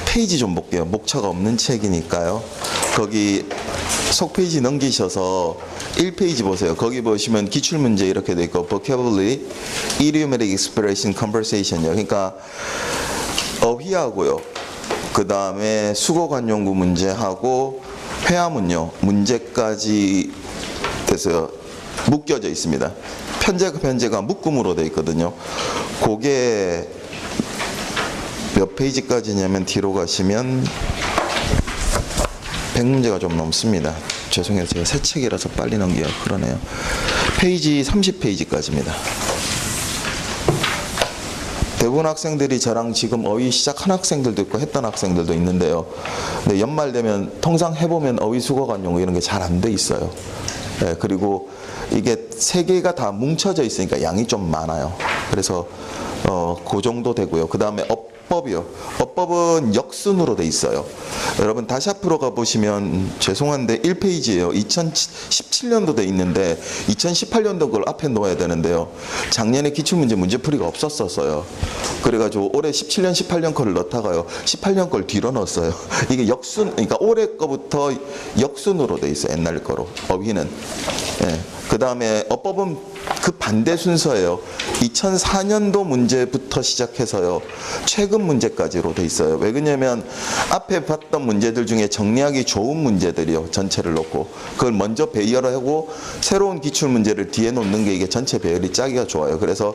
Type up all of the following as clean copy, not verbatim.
페이지 좀 볼게요. 목차가 없는 책이니까요. 거기 속 페이지 넘기셔서 1페이지 보세요. 거기 보시면 기출문제 이렇게 돼 있고 vocabulary, idiomatic expression, conversation이요. 그러니까 어휘하고요. 그 다음에 수거관용구 문제하고 회화문요. 문제까지 돼서 묶여져 있습니다. 편제가 묶음으로 돼 있거든요. 그게 몇 페이지까지냐면 뒤로 가시면 100문제가 좀 넘습니다. 죄송해요. 제가 새 책이라서 빨리 넘기가 그러네요. 페이지 30페이지까지입니다. 대부분 학생들이 저랑 지금 어휘 시작한 학생들도 있고 했던 학생들도 있는데요. 근데 연말 되면 통상 해보면 어휘 수거관 용어 이런 게 잘 안 돼 있어요. 네, 그리고 이게 세 개가 다 뭉쳐져 있으니까 양이 좀 많아요. 그래서 그 정도 되고요. 그 다음에 어법이요. 어법은 역순으로 돼 있어요. 여러분 다시 앞으로 가보시면 죄송한데 1페이지예요. 2017년도 돼 있는데 2018년도 걸 앞에 놓아야 되는데요. 작년에 기출문제 문제풀이가 없었어요. 그래가지고 올해 17년, 18년 거를 넣다가요. 18년 걸 뒤로 넣었어요. 이게 역순, 그러니까 올해 거부터 역순으로 돼 있어요. 옛날 거로. 어휘는. 예. 그 다음에 어법은 그 반대 순서예요. 2004년도 문제부터 시작해서요. 최근 문제까지로 돼 있어요. 왜 그러냐면 앞에 봤던 문제들 중에 정리하기 좋은 문제들이요. 전체를 놓고. 그걸 먼저 배열을 하고 새로운 기출 문제를 뒤에 놓는 게 이게 전체 배열이 짜기가 좋아요. 그래서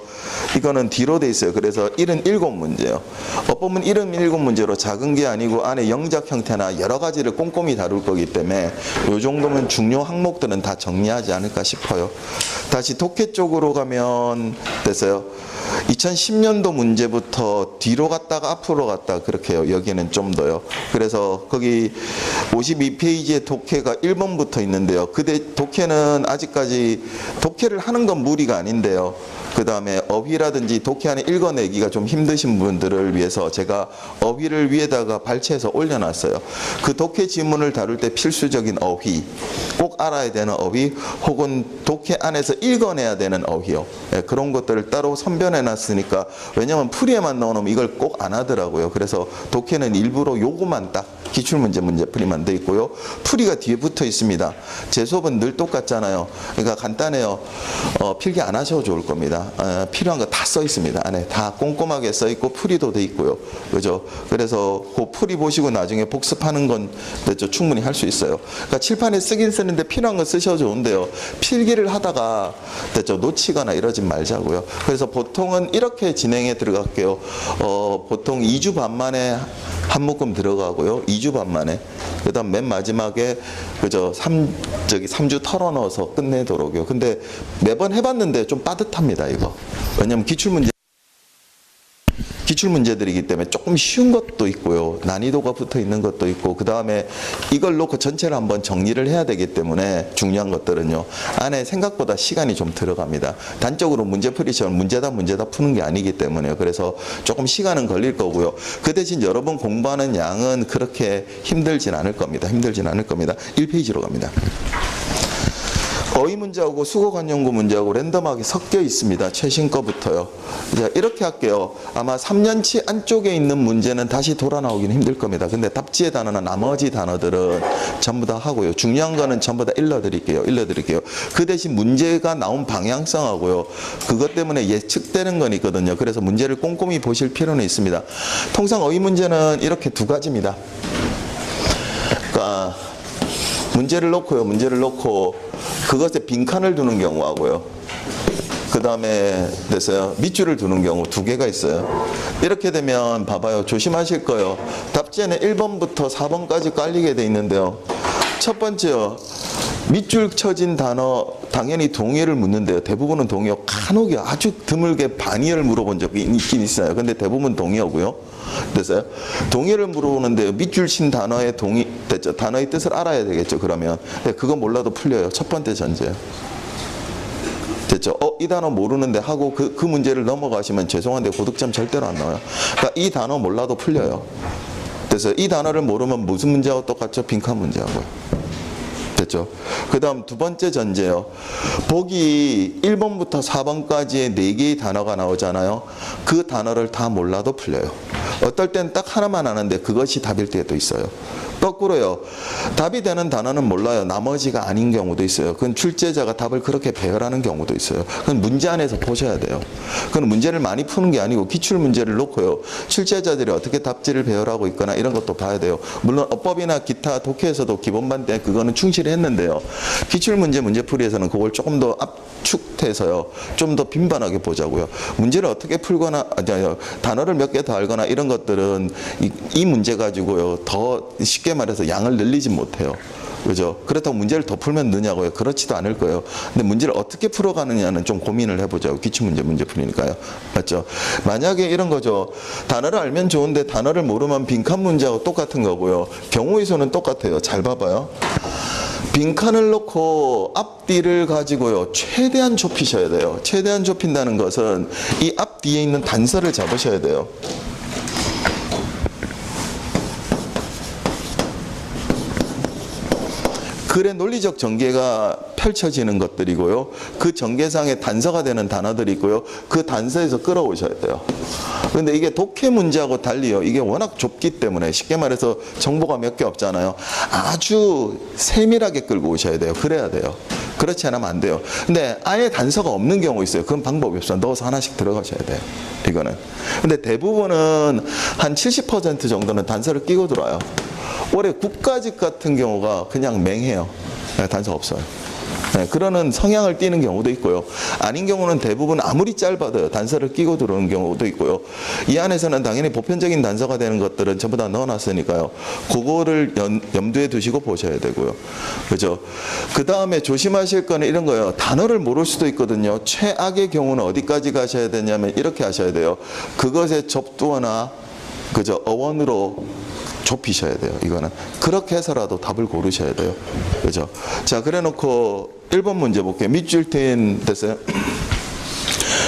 이거는 뒤로 돼 있어요. 그래서 77문제요. 어법은 77문제로 작은 게 아니고 안에 영작 형태나 여러 가지를 꼼꼼히 다룰 거기 때문에 이 정도면 중요 항목들은 다 정리하지 않을까 싶어요. 다시 독해 쪽으로 가면 됐어요. 2010년도 문제부터 뒤로 갔다가 앞으로 갔다 그렇게 해요. 여기는 좀 더요. 그래서 거기 52페이지에 독해가 1번부터 있는데요. 독해는 아직까지 독해를 하는 건 무리가 아닌데요. 그 다음에 어휘라든지 독해 안에 읽어내기가 좀 힘드신 분들을 위해서 제가 어휘를 위에다가 발췌해서 올려놨어요. 그 독해 지문을 다룰 때 필수적인 어휘, 꼭 알아야 되는 어휘, 혹은 독해 안에서 읽어내야 되는 어휘요. 예, 그런 것들을 따로 선별해놨으니까 왜냐하면 풀이에만 나오면 이걸 꼭 안 하더라고요. 그래서 독해는 일부러 요거만 딱 기출문제 문제풀이만 돼 있고요. 풀이가 뒤에 붙어 있습니다. 제 수업은 늘 똑같잖아요. 그러니까 간단해요. 필기 안 하셔도 좋을 겁니다. 필요한 거 다 써 있습니다. 안에 다 꼼꼼하게 써 있고 풀이도 돼 있고요. 그죠? 그래서 그 풀이 보시고 나중에 복습하는 건 충분히 할 수 있어요. 그러니까 칠판에 쓰긴 쓰는데 필요한 거 쓰셔도 좋은데요. 필기를 하다가 놓치거나 이러진 말자고요. 그래서 보통은 이렇게 진행해 들어갈게요. 보통 2주 반 만에 한 묶음 들어가고요. 2주 반 만에. 그 다음 맨 마지막에, 3주 털어 넣어서 끝내도록요. 근데 매번 해봤는데 좀 빠듯합니다, 이거. 왜냐면 기출문제들이기 때문에 조금 쉬운 것도 있고요. 난이도가 붙어 있는 것도 있고, 그 다음에 이걸 놓고 전체를 한번 정리를 해야 되기 때문에 중요한 것들은요. 안에 생각보다 시간이 좀 들어갑니다. 단적으로 문제풀이처럼 문제다 푸는 게 아니기 때문에요. 그래서 조금 시간은 걸릴 거고요. 그 대신 여러분 공부하는 양은 그렇게 힘들진 않을 겁니다. 1페이지로 갑니다. 어휘 문제하고 수거관용구 문제하고 랜덤하게 섞여 있습니다. 최신 거부터요. 자, 이렇게 할게요. 아마 3년치 안쪽에 있는 문제는 다시 돌아 나오기는 힘들 겁니다. 근데 답지의 단어나 나머지 단어들은 전부 다 하고요. 중요한 거는 전부 다 일러드릴게요. 그 대신 문제가 나온 방향성하고요. 그것 때문에 예측되는 건 있거든요. 그래서 문제를 꼼꼼히 보실 필요는 있습니다. 통상 어휘 문제는 이렇게 두 가지입니다. 그러니까 문제를 놓고 그것에 빈칸을 두는 경우하고요. 그 다음에 밑줄을 두는 경우 두 개가 있어요. 이렇게 되면 봐봐요. 조심하실 거예요. 답지에는 1번부터 4번까지 깔리게 돼 있는데요. 첫 번째요. 밑줄 쳐진 단어 당연히 동의를 묻는데요. 대부분은 동의어, 간혹이 아주 드물게 반의어를 물어본 적이 있긴 있어요. 근데 대부분 동의어고요. 됐어요? 동의를 물어보는데 밑줄 친 단어의 됐죠? 단어의 뜻을 알아야 되겠죠. 그러면 그거 몰라도 풀려요. 첫 번째 전제요. 됐죠? 이 단어 모르는데 하고 그 문제를 넘어가시면 죄송한데 고득점 절대로 안 나와요. 그러니까 이 단어 몰라도 풀려요. 그래서 이 단어를 모르면 무슨 문제하고 똑같죠? 빈칸 문제하고요. 됐죠? 그 다음 두 번째 전제요. 보기 1번부터 4번까지의 4개의 단어가 나오잖아요. 그 단어를 다 몰라도 풀려요. 어떨 땐 딱 하나만 아는데 그것이 답일 때도 있어요. 거꾸로요. 답이 되는 단어는 몰라요. 나머지가 아닌 경우도 있어요. 그건 출제자가 답을 그렇게 배열하는 경우도 있어요. 그건 문제 안에서 보셔야 돼요. 그건 문제를 많이 푸는 게 아니고 기출 문제를 놓고요. 출제자들이 어떻게 답지를 배열하고 있거나 이런 것도 봐야 돼요. 물론 어법이나 기타 독해에서도 기본반 때 그거는 충실히 했는데요. 기출 문제풀이에서는 그걸 조금 더 압축해서요. 좀 더 빈번하게 보자고요. 문제를 어떻게 풀거나 단어를 몇 개 더 알거나 이런 것들은 이 문제 가지고요. 더 쉽게 말해서 양을 늘리지 못해요. 그죠? 그렇다고 문제를 더 풀면 느냐고요? 그렇지도 않을 거예요. 근데 문제를 어떻게 풀어가느냐는 좀 고민을 해보자고. 기출문제 풀이니까요. 맞죠? 만약에 이런 거죠. 단어를 알면 좋은데 단어를 모르면 빈칸 문제하고 똑같은 거고요. 경우의 수는 똑같아요. 잘 봐봐요. 빈칸을 놓고 앞뒤를 가지고요. 최대한 좁히셔야 돼요. 최대한 좁힌다는 것은 이 앞뒤에 있는 단서를 잡으셔야 돼요. 글의 논리적 전개가 펼쳐지는 것들이고요. 그 전개상의 단서가 되는 단어들이 있고요. 그 단서에서 끌어오셔야 돼요. 그런데 이게 독해 문제하고 달리요. 이게 워낙 좁기 때문에 쉽게 말해서 정보가 몇 개 없잖아요. 아주 세밀하게 끌고 오셔야 돼요. 그래야 돼요. 그렇지 않으면 안 돼요. 근데 아예 단서가 없는 경우 있어요. 그건 방법이 없어요. 넣어서 하나씩 들어가셔야 돼요. 이거는. 근데 대부분은 한 70% 정도는 단서를 끼고 들어와요. 올해 국가직 같은 경우가 그냥 맹해요. 단서 없어요. 그러는 성향을 띠는 경우도 있고요. 아닌 경우는 대부분 아무리 짧아도요. 단서를 끼고 들어오는 경우도 있고요. 이 안에서는 당연히 보편적인 단서가 되는 것들은 전부 다 넣어놨으니까요. 그거를 염두에 두시고 보셔야 되고요. 그죠? 그 다음에 조심하실 거는 이런 거예요. 단어를 모를 수도 있거든요. 최악의 경우는 어디까지 가셔야 되냐면 이렇게 하셔야 돼요. 그것의 접두어나 그죠? 어원으로 좁히셔야 돼요. 이거는 그렇게 해서라도 답을 고르셔야 돼요. 그죠? 자, 그래놓고 1번 문제 볼게요. 밑줄 트인 됐어요?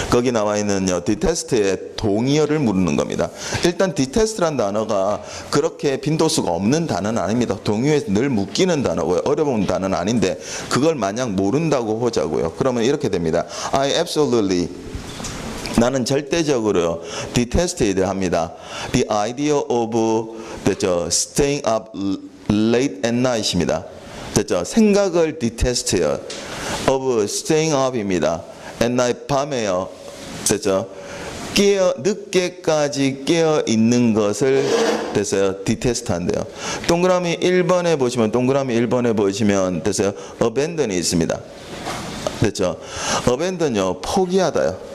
거기 나와 있는요. 디테스트의 동의어를 물는 겁니다. 일단 디테스트란 단어가 그렇게 빈도수가 없는 단어는 아닙니다. 동의어에 늘 묶이는 단어고요. 어려운 단어는 아닌데 그걸 만약 모른다고 보자고요. 그러면 이렇게 됩니다. I absolutely 나는 절대적으로 detested 합니다. The idea of 됐죠? Staying up late at night입니다. 됐죠? 생각을 detest해요. of staying up입니다. at night 밤에요. 됐죠? 늦게까지 깨어 있는 것을 됐어요. detest 한대요. 동그라미 1번에 보시면 됐어요. abandon이 있습니다. 됐죠? abandon요. 포기하다요.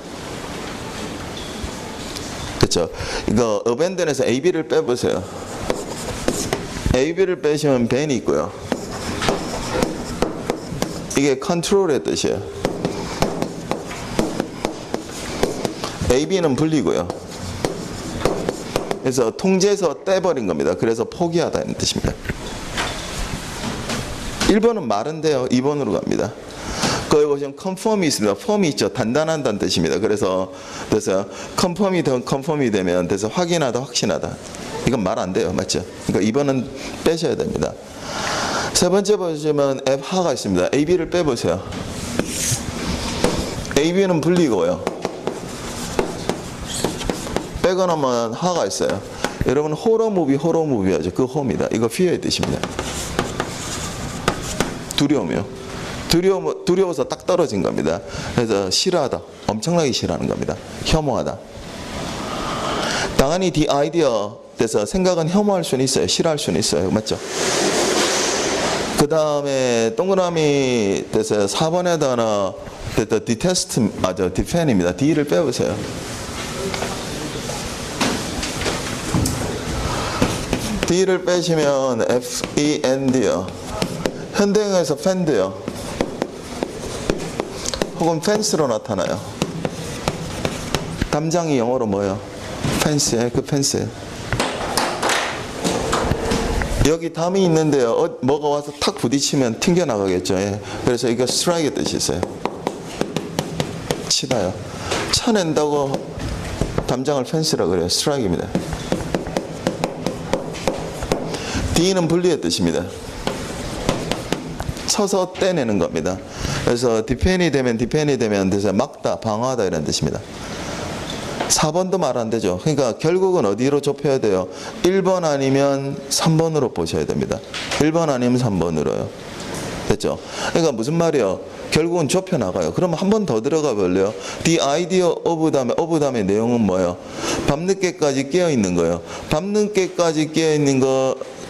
그렇죠. 이거 abandon에서 AB를 빼보세요. AB를 빼시면 ben이 있고요. 이게 control의 뜻이에요. AB는 분리고요. 그래서 통제해서 떼버린 겁니다. 그래서 포기하다는 뜻입니다. 1번은 마른데요. 2번으로 갑니다. 거기 보시면 conform이 있습니다. form이 있죠. 단단한다는 뜻입니다. 그래서 confirm이 되면 확인하다, 확신하다. 이건 말 안 돼요. 맞죠? 그러니까 2번은 빼셔야 됩니다. 세 번째 보시면 F하가 있습니다. AB를 빼보세요. AB는 분리고요. 빼고 나면 하가 있어요. 여러분 호러무비 하죠. 그 호입니다. 이거 fear의 뜻입니다. 두려움이요. 두려워서 딱 떨어진 겁니다. 그래서 싫어하다. 엄청나게 싫어하는 겁니다. 혐오하다. 당연히 the idea 돼서 생각은 혐오할 수는 있어요. 싫어할 수는 있어요. 맞죠? 그 다음에 동그라미 돼서 4번의 단어 detest, defend입니다. D를 빼보세요. D를 빼시면 F-E-N-D요. 현대형에서 fend요. 혹은 펜스로 나타나요. 담장이 영어로 뭐예요? 펜스에 그 펜스에. 여기 담이 있는데요. 뭐가 와서 탁 부딪히면 튕겨나가겠죠. 예. 그래서 이거 스트라이크의 뜻이 있어요. 치다요. 쳐낸다고 담장을 펜스라고 그래요. 스트라이크입니다. D는 분리의 뜻입니다. 쳐서 떼내는 겁니다. 그래서 depend이 되면 그래서 막다, 방어하다 이런 뜻입니다. 4번도 말 안 되죠. 그러니까 결국은 어디로 좁혀야 돼요? 1번 아니면 3번으로 보셔야 됩니다. 1번 아니면 3번으로요. 됐죠? 그러니까 무슨 말이요? 결국은 좁혀 나가요. 그럼 한 번 더 들어가 볼래요? The idea of 다음에 내용은 뭐예요? 밤늦게까지 깨어 있는 거예요. 밤늦게까지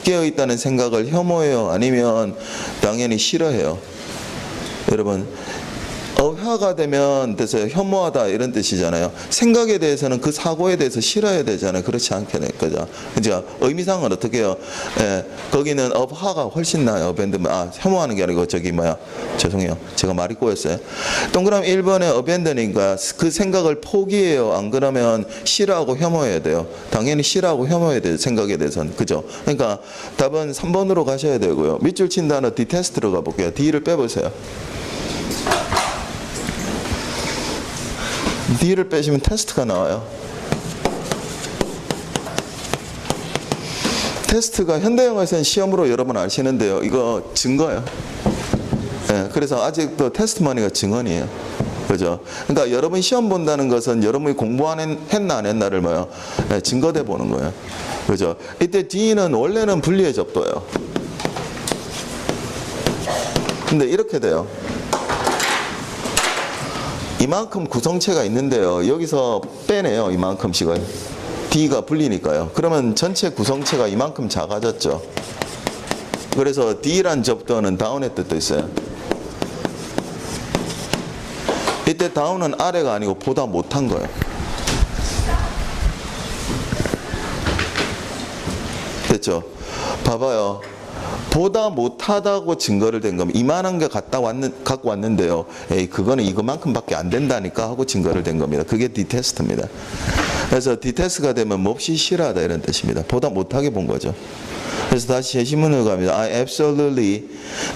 깨어 있다는 생각을 혐오해요? 아니면 당연히 싫어해요? 여러분, 어화가 되면 그래서 혐오하다 이런 뜻이잖아요. 생각에 대해서는 그 사고에 대해서 싫어야 되잖아요. 그렇지 않게 될 거죠. 그죠? 의미상은 어떻게 해요? 예, 거기는 어화가 훨씬 나아요. 혐오하는 게 아니고 죄송해요. 제가 말이 꼬였어요. 동그라미 1번에 어벤더니까 그 생각을 포기해요. 안 그러면 싫어하고 혐오해야 돼요. 당연히 싫어하고 혐오해야 돼요. 생각에 대해서는. 그죠? 그러니까 답은 3번으로 가셔야 되고요. 밑줄 친 단어 디테스트로 가볼게요. D를 빼보세요. D를 빼시면 테스트가 나와요. 테스트가 현대영어에서는 시험으로 여러분 아시는데요. 이거 증거예요. 네, 그래서 아직도 테스트머니가 증언이에요. 그죠? 그러니까 여러분 시험 본다는 것은 여러분이 했나 안 했나를 네, 증거돼 보는 거예요. 그죠? 이때 D는 원래는 분리의 접도예요. 근데 이렇게 돼요. 이만큼 구성체가 있는데요. 여기서 빼내요. 이만큼씩을. D가 불리니까요. 그러면 전체 구성체가 이만큼 작아졌죠. 그래서 D란 접도는 다운의 뜻도 있어요. 이때 다운은 아래가 아니고 보다 못한 거예요. 됐죠? 봐봐요. 보다 못하다고 증거를 댄 거면 이만한 게 갖고 왔는데요. 에이, 그거는 이거만큼밖에 안 된다니까 하고 증거를 댄 겁니다. 그게 디테스트입니다. 그래서 디테스트가 되면 몹시 싫어하다 이런 뜻입니다. 보다 못하게 본 거죠. 그래서 다시 제시문으로 갑니다. I absolutely,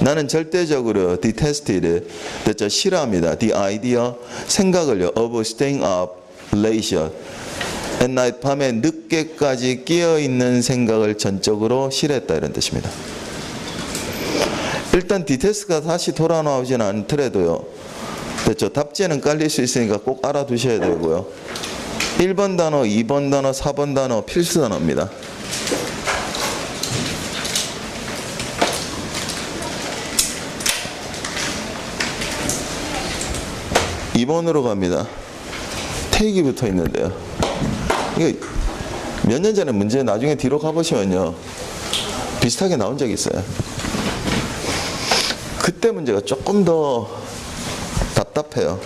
나는 절대적으로 detested, 됐죠? 싫어합니다. The idea, 생각을요. of staying up late at night, 밤에 늦게까지 깨어있는 생각을 전적으로 싫어했다 이런 뜻입니다. 일단 디테스트가 다시 돌아 나오지는 않더라도요. 됐죠? 답지에는 깔릴 수 있으니까 꼭 알아두셔야 되고요. 1번 단어, 2번 단어, 4번 단어 필수 단어입니다. (2번으로) 갑니다. take이 붙어 있는데요. 이게 몇 년 전에 문제 나중에 뒤로 가보시면요. 비슷하게 나온 적이 있어요. 그때 문제가 조금 더 답답해요.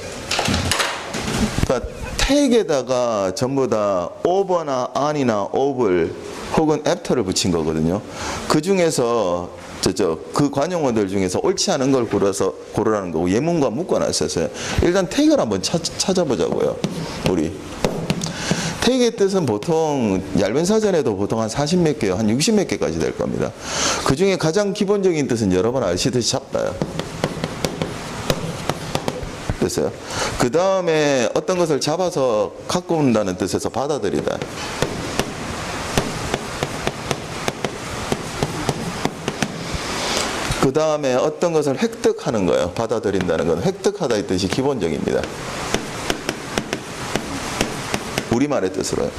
그러니까 take에다가 전부 다 over나 on이나 of을 혹은 after를 붙인 거거든요. 그 중에서 그 관용어들 중에서 옳지 않은 걸 고르라는 거고 예문과 묶어놨었어요. 일단 take를 한번 찾아보자고요. 우리 take의 뜻은 보통 얇은 사전에도 보통 한 40몇 개요. 한 60몇 개까지 될 겁니다. 그 중에 가장 기본적인 뜻은 여러분 아시듯이 잡다요. 됐어요? 그 다음에 어떤 것을 잡아서 갖고 온다는 뜻에서 받아들이다. 그 다음에 어떤 것을 획득하는 거예요. 받아들인다는 건 획득하다 이 뜻이 기본적입니다. 우리말의 뜻으로요.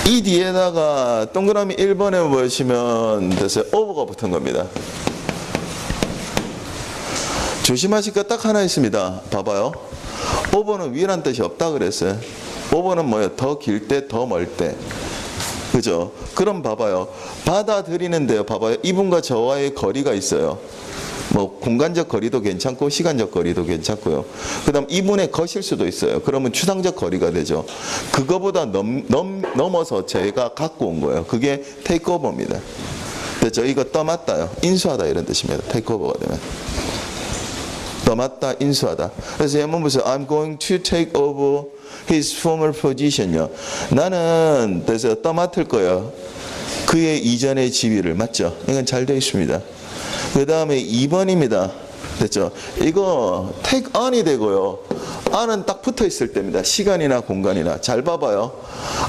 이 뒤에다가 동그라미 1번에 보시면 됐어요. over가 붙은 겁니다. 조심하실 거 딱 하나 있습니다. 봐봐요. over는 위란 뜻이 없다 그랬어요. over는 뭐예요? 더 길 때, 더 멀 때. 그죠? 그럼 봐봐요. 받아들이는데요. 봐봐요. 이분과 저와의 거리가 있어요. 뭐 공간적 거리도 괜찮고 시간적 거리도 괜찮고요. 그 다음 이분의 것일 수도 있어요. 그러면 추상적 거리가 되죠. 그거보다 넘어서 제가 갖고 온 거예요. 그게 테이크오버입니다. 됐죠? 이거 떠맡다요. 인수하다 이런 뜻입니다. 테이크오버가 되면. 떠맡다, 인수하다. 그래서 예문 보세요. I'm going to take over his former position요. 나는 그래서 떠맡을 거예요. 그의 이전의 지위를. 맞죠? 이건 잘 되어 있습니다. 그 다음에 2번입니다. 됐죠? 이거 take on이 되고요. 안은 딱 붙어 있을 때입니다. 시간이나 공간이나. 잘 봐봐요.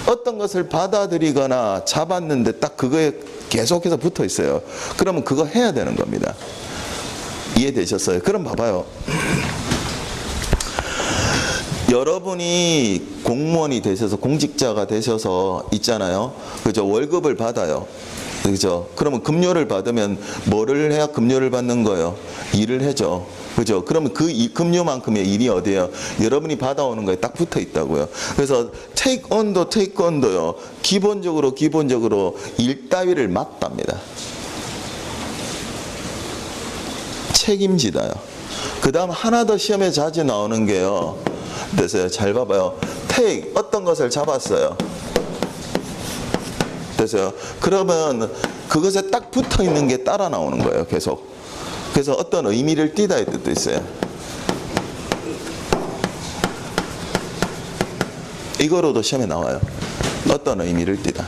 어떤 것을 받아들이거나 잡았는데 딱 그거에 계속해서 붙어 있어요. 그러면 그거 해야 되는 겁니다. 이해되셨어요? 그럼 봐봐요. 여러분이 공무원이 되셔서 공직자가 되셔서 있잖아요. 그죠? 월급을 받아요. 그죠? 그러면 급료를 받으면 뭐를 해야 급료를 받는 거예요? 일을 해죠. 그죠? 그러면 그 급료만큼의 일이 어디예요? 여러분이 받아오는 거에 딱 붙어 있다고요. 그래서 take on도요. 기본적으로 일 따위를 맡답니다. 책임지다요. 그 다음 하나 더 시험에 자주 나오는 게요. 됐어요. 잘 봐봐요. take, 어떤 것을 잡았어요. 됐어요. 그러면 그것에 딱 붙어 있는 게 따라 나오는 거예요. 계속. 그래서 어떤 의미를 띠다의 뜻도 있어요. 이거로도 시험에 나와요. 어떤 의미를 띠다.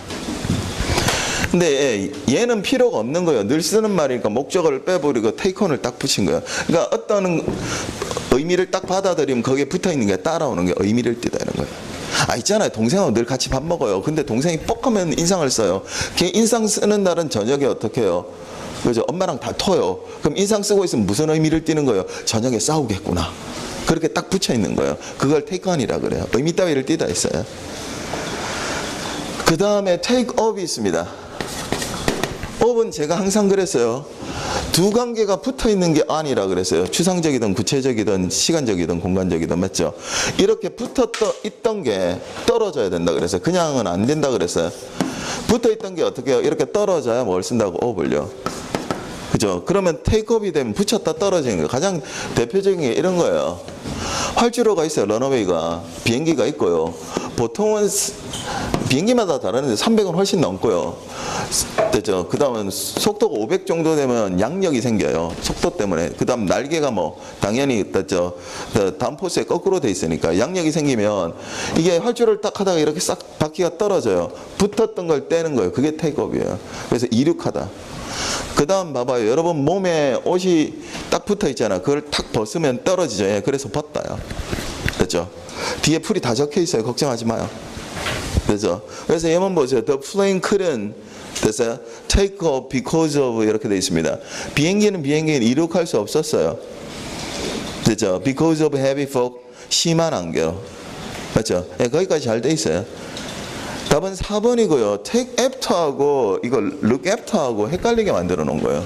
근데 얘는 필요가 없는 거예요. 늘 쓰는 말이니까 목적어를 빼버리고 take on을 딱 붙인 거예요. 그러니까 어떤 의미를 딱 받아들이면 거기에 붙어 있는 게 따라오는 게 의미를 띠다 이런 거예요. 아, 있잖아요. 동생하고 늘 같이 밥 먹어요. 근데 동생이 뻑하면 인상을 써요. 걔 인상 쓰는 날은 저녁에 어떻게 해요? 그죠? 엄마랑 다퉈요. 그럼 인상 쓰고 있으면 무슨 의미를 띠는 거예요? 저녁에 싸우겠구나. 그렇게 딱 붙여 있는 거예요. 그걸 take on이라 그래요. 의미 따위를 띠다 있어요. 그 다음에 take up이 있습니다. up은 제가 항상 그랬어요. 두 관계가 붙어 있는 게 on이라 그랬어요. 추상적이든 구체적이든 시간적이든 공간적이든 맞죠? 이렇게 붙어 있던 게 떨어져야 된다 그랬어요. 그냥은 안 된다 그랬어요. 붙어 있던 게 어떻게 해요? 이렇게 떨어져야 뭘 쓴다고? up을요. 그죠? 그러면 take up이 되면 붙였다 떨어지는 거예요. 가장 대표적인 게 이런 거예요. 활주로가 있어요. 런어웨이가. 비행기가 있고요. 보통은 비행기마다 다르는데 300은 훨씬 넘고요. 됐죠? 그 다음은 속도가 500 정도 되면 양력이 생겨요. 속도 때문에. 그 다음 날개가 뭐 당연히 됐죠? 다운포스에 거꾸로 돼 있으니까 양력이 생기면 이게 활주로를 딱 하다가 이렇게 싹 바퀴가 떨어져요. 붙었던 걸 떼는 거예요. 그게 테이크업이에요. 그래서 이륙하다. 그 다음 봐봐요. 여러분 몸에 옷이 딱 붙어 있잖아. 그걸 탁 벗으면 떨어지죠. 예, 그래서 벗다요. 됐죠? 뒤에 풀이 다 적혀 있어요. 걱정하지 마요. 됐죠? 그래서 예문 보세요. The plane couldn't 됐어요? take off because of 이렇게 되어 있습니다. 비행기는 이륙할 수 없었어요. 됐죠? Because of heavy fog, 심한 안개. 맞죠? 예, 거기까지 잘 돼 있어요. 답은 4번이고요. take after하고 이걸 look after하고 헷갈리게 만들어 놓은 거예요.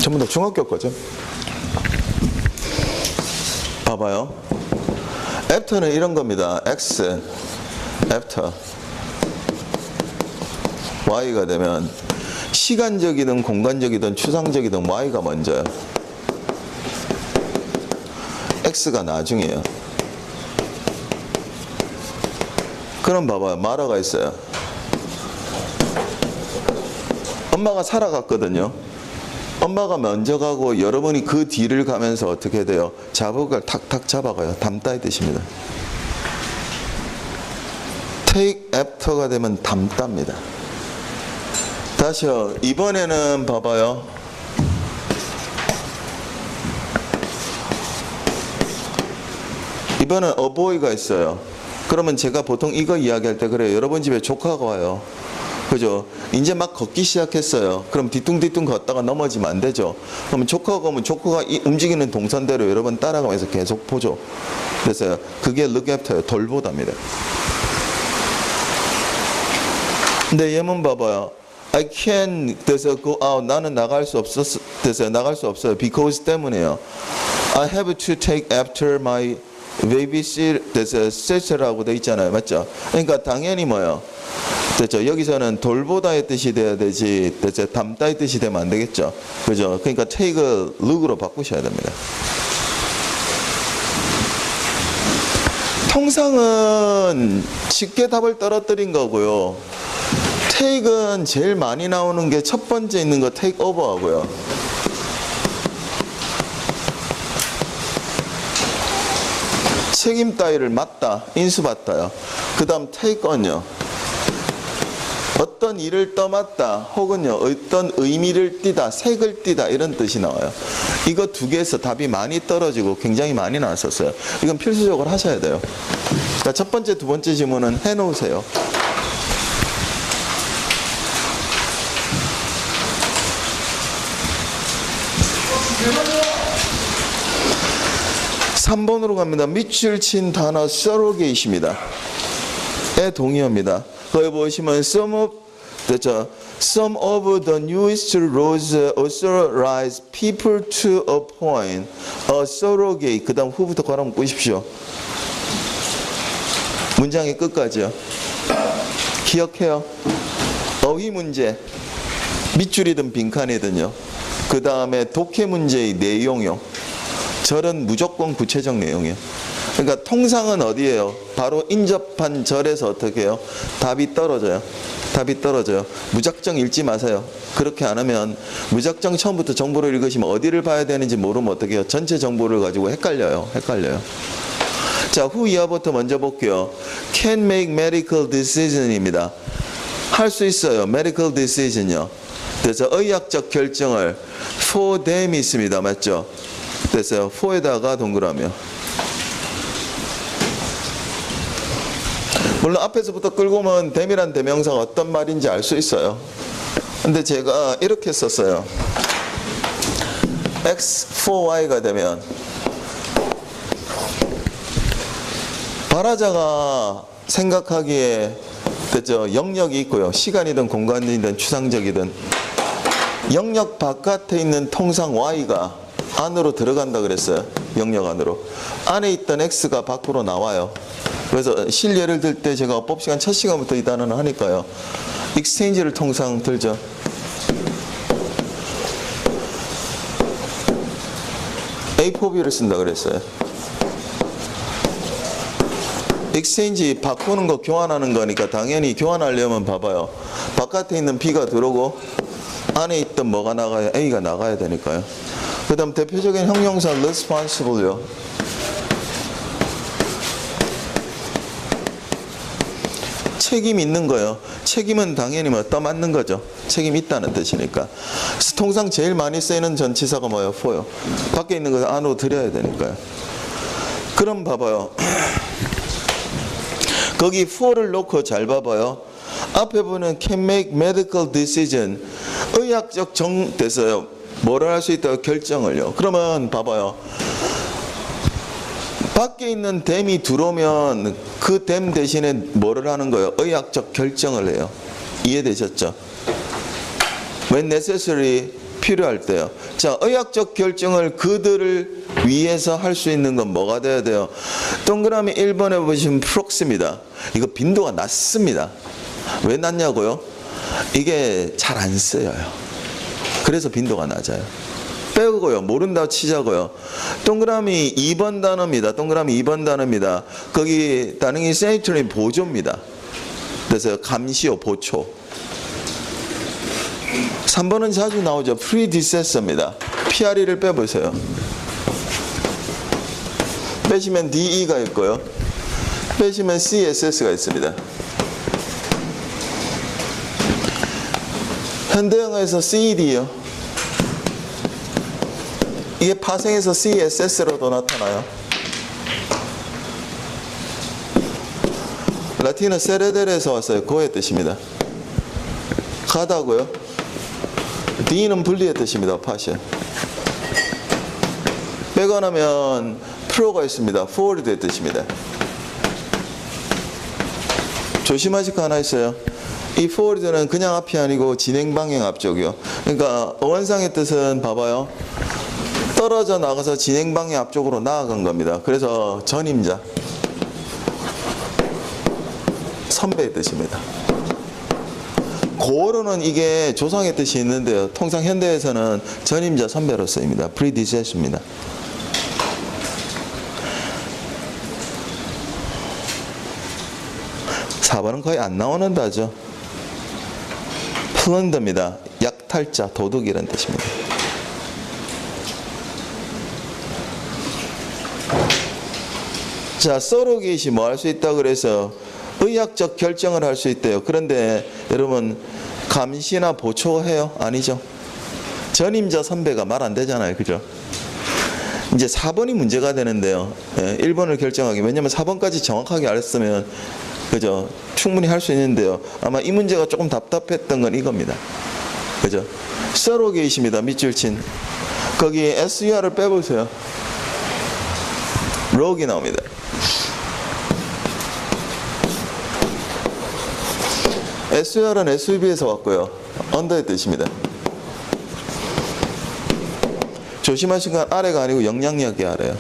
전부 다 중학교 거죠. 봐봐요. after는 이런 겁니다. x, after. y가 되면 시간적이든 공간적이든 추상적이든 y가 먼저요. x가 나중이에요. 그럼 봐봐요. 마라가 있어요. 엄마가 살아갔거든요. 엄마가 먼저 가고 여러분이 그 뒤를 가면서 어떻게 돼요? 잡을 걸 탁탁 잡아가요. 담다의 뜻입니다. take after가 되면 담답니다. 다시요. 이번에는 봐봐요. 이번엔 avoid가 있어요. 그러면 제가 보통 이거 이야기할 때 그래요. 여러분 집에 조카가 와요. 그죠? 이제 막 걷기 시작했어요. 그럼 뒤뚱뒤뚱 걷다가 넘어지면 안 되죠. 그러면 조카가 오면 조카가 움직이는 동선대로 여러분 따라가면서 계속 보죠. 그래서 그게 look after예요. 돌보답니다. 근데 예문 봐봐요. I can't 돼서 go out. 나는 나갈 수 없었어. 돼서 나갈 수 없어요. because 때문에요. I have to take after my babysitter. 돼서 sitter라고 돼 있잖아요. 맞죠? 그러니까 당연히 뭐요? 됐죠? 여기서는 돌보다의 뜻이 돼야 되지, 됐죠? 담다의 뜻이 되면 안 되겠죠? 그죠? 그러니까 take을 look으로 바꾸셔야 됩니다. 통상은 쉽게 답을 떨어뜨린 거고요. take은 제일 많이 나오는 게 첫 번째 있는 거 take over 하고요. 책임 따위를 맡다, 인수받다요. 그 다음 take on요. 어떤 일을 떠맡다 혹은요 어떤 의미를 띠다, 색을 띠다 이런 뜻이 나와요. 이거 두 개에서 답이 많이 떨어지고 굉장히 많이 나왔었어요. 이건 필수적으로 하셔야 돼요. 그러니까 첫 번째, 두 번째 지문은 해놓으세요. 삼 번으로 갑니다. 밑줄 친 단어 surrogate입니다. 에 동의어입니다. 거기 보시면 some of the newest laws authorize people to appoint a surrogate. 그 다음 후부터 걸어 묶으십시오. 문장의 끝까지요. 기억해요. 어휘 문제, 밑줄이든 빈칸이든요. 그 다음에 독해 문제의 내용이요. 절은 무조건 구체적 내용이에요. 그러니까 통상은 어디예요? 바로 인접한 절에서 어떻게 해요? 답이 떨어져요. 답이 떨어져요. 무작정 읽지 마세요. 그렇게 안 하면 무작정 처음부터 정보를 읽으시면 어디를 봐야 되는지 모르면 어떻게 해요? 전체 정보를 가지고 헷갈려요. 자, 후 이하부터 먼저 볼게요. Can make medical decision입니다. 할 수 있어요. medical decision요. 그래서 의학적 결정을 for them 있습니다. 맞죠? 됐어요. for에다가 동그라미요. 물론 앞에서부터 끌고 오면 them이란 대명사가 어떤 말인지 알 수 있어요. 근데 제가 이렇게 썼어요. x for y가 되면 발화자가 생각하기에 됐죠. 영역이 있고요. 시간이든 공간이든 추상적이든 영역 바깥에 있는 통상 y가 안으로 들어간다 그랬어요. 영역 안으로. 안에 있던 x가 밖으로 나와요. 그래서 실예를 들 때 제가 어법 시간 첫 시간부터 이 단어는 하니까요. exchange를 통상 들죠. A4B를 쓴다 그랬어요. exchange 바꾸는 거 교환하는 거니까 당연히 교환하려면 봐봐요. 바깥에 있는 B가 들어오고 안에 있던 뭐가 나가요? A가 나가야 되니까요. 그 다음 대표적인 형용사 responsible요. 책임 있는 거요. 책임은 당연히 뭐 떠맡는 거죠. 책임 있다는 뜻이니까. 통상 제일 많이 쓰이는 전치사가 뭐예요? for요. 밖에 있는 거 안으로 들여야 되니까요. 그럼 봐봐요. 거기 for를 놓고 잘 봐봐요. 앞에 보는 can make medical decision. 의학적 됐어요. 뭐를 할 수 있다고 결정을요. 그러면 봐봐요. 밖에 있는 them이 들어오면 그 them 대신에 뭐를 하는 거예요? 의학적 결정을 해요. 이해되셨죠? when necessary 필요할 때요. 자, 의학적 결정을 그들을 위해서 할 수 있는 건 뭐가 돼야 돼요? 동그라미 1번에 보시면 prox입니다. 이거 빈도가 낮습니다. 왜 낮냐고요? 이게 잘 안 쓰여요. 그래서 빈도가 낮아요. 빼고요. 모른다고 치자고요. 동그라미 2번 단어입니다. 동그라미 2번 단어입니다. 거기 단응이 sanitary 보조입니다. 그래서 감시요, 보초. 3번은 자주 나오죠. predecessor입니다. PRE를 빼보세요. 빼시면 DE가 있고요. 빼시면 CSS가 있습니다. 현대영어에서 CED요. 이게 파생해서 CSS로도 나타나요. 라틴어 세레데레에서 왔어요. 고의 뜻입니다. 가다고요. D는 분리의 뜻입니다. 파션. 빼고 나면 프로가 있습니다. forward의 뜻입니다. 조심하실 거 하나 있어요. 이 forward는 그냥 앞이 아니고 진행 방향 앞쪽이요. 그러니까 어원상의 뜻은 봐봐요. 떨어져 나가서 진행 방향 앞쪽으로 나아간 겁니다. 그래서 전임자, 선배의 뜻입니다. 고어로는 이게 조상의 뜻이 있는데요. 통상 현대에서는 전임자, 선배로 쓰입니다. predecessor입니다. (4번은) 거의 안 나오는 다죠. 플런더입니다. 약탈자, 도둑 이런 뜻입니다. 자, 서로게이시 뭐 할 수 있다 그래서 의학적 결정을 할 수 있대요. 그런데 여러분 감시나 보초해요? 아니죠. 전임자 선배가 말 안 되잖아요. 그죠? 이제 4번이 문제가 되는데요. 1번을 결정하기. 왜냐면 4번까지 정확하게 알았으면 그죠? 충분히 할 수 있는데요. 아마 이 문제가 조금 답답했던 건 이겁니다. 그죠? 서로게이시입니다. 밑줄 친. 거기 SUR을 빼보세요. 로그이 나옵니다. SUR은 SUV에서 왔고요. 언더의 뜻입니다. 조심하신 건 아래가 아니고 영향력이 아래요.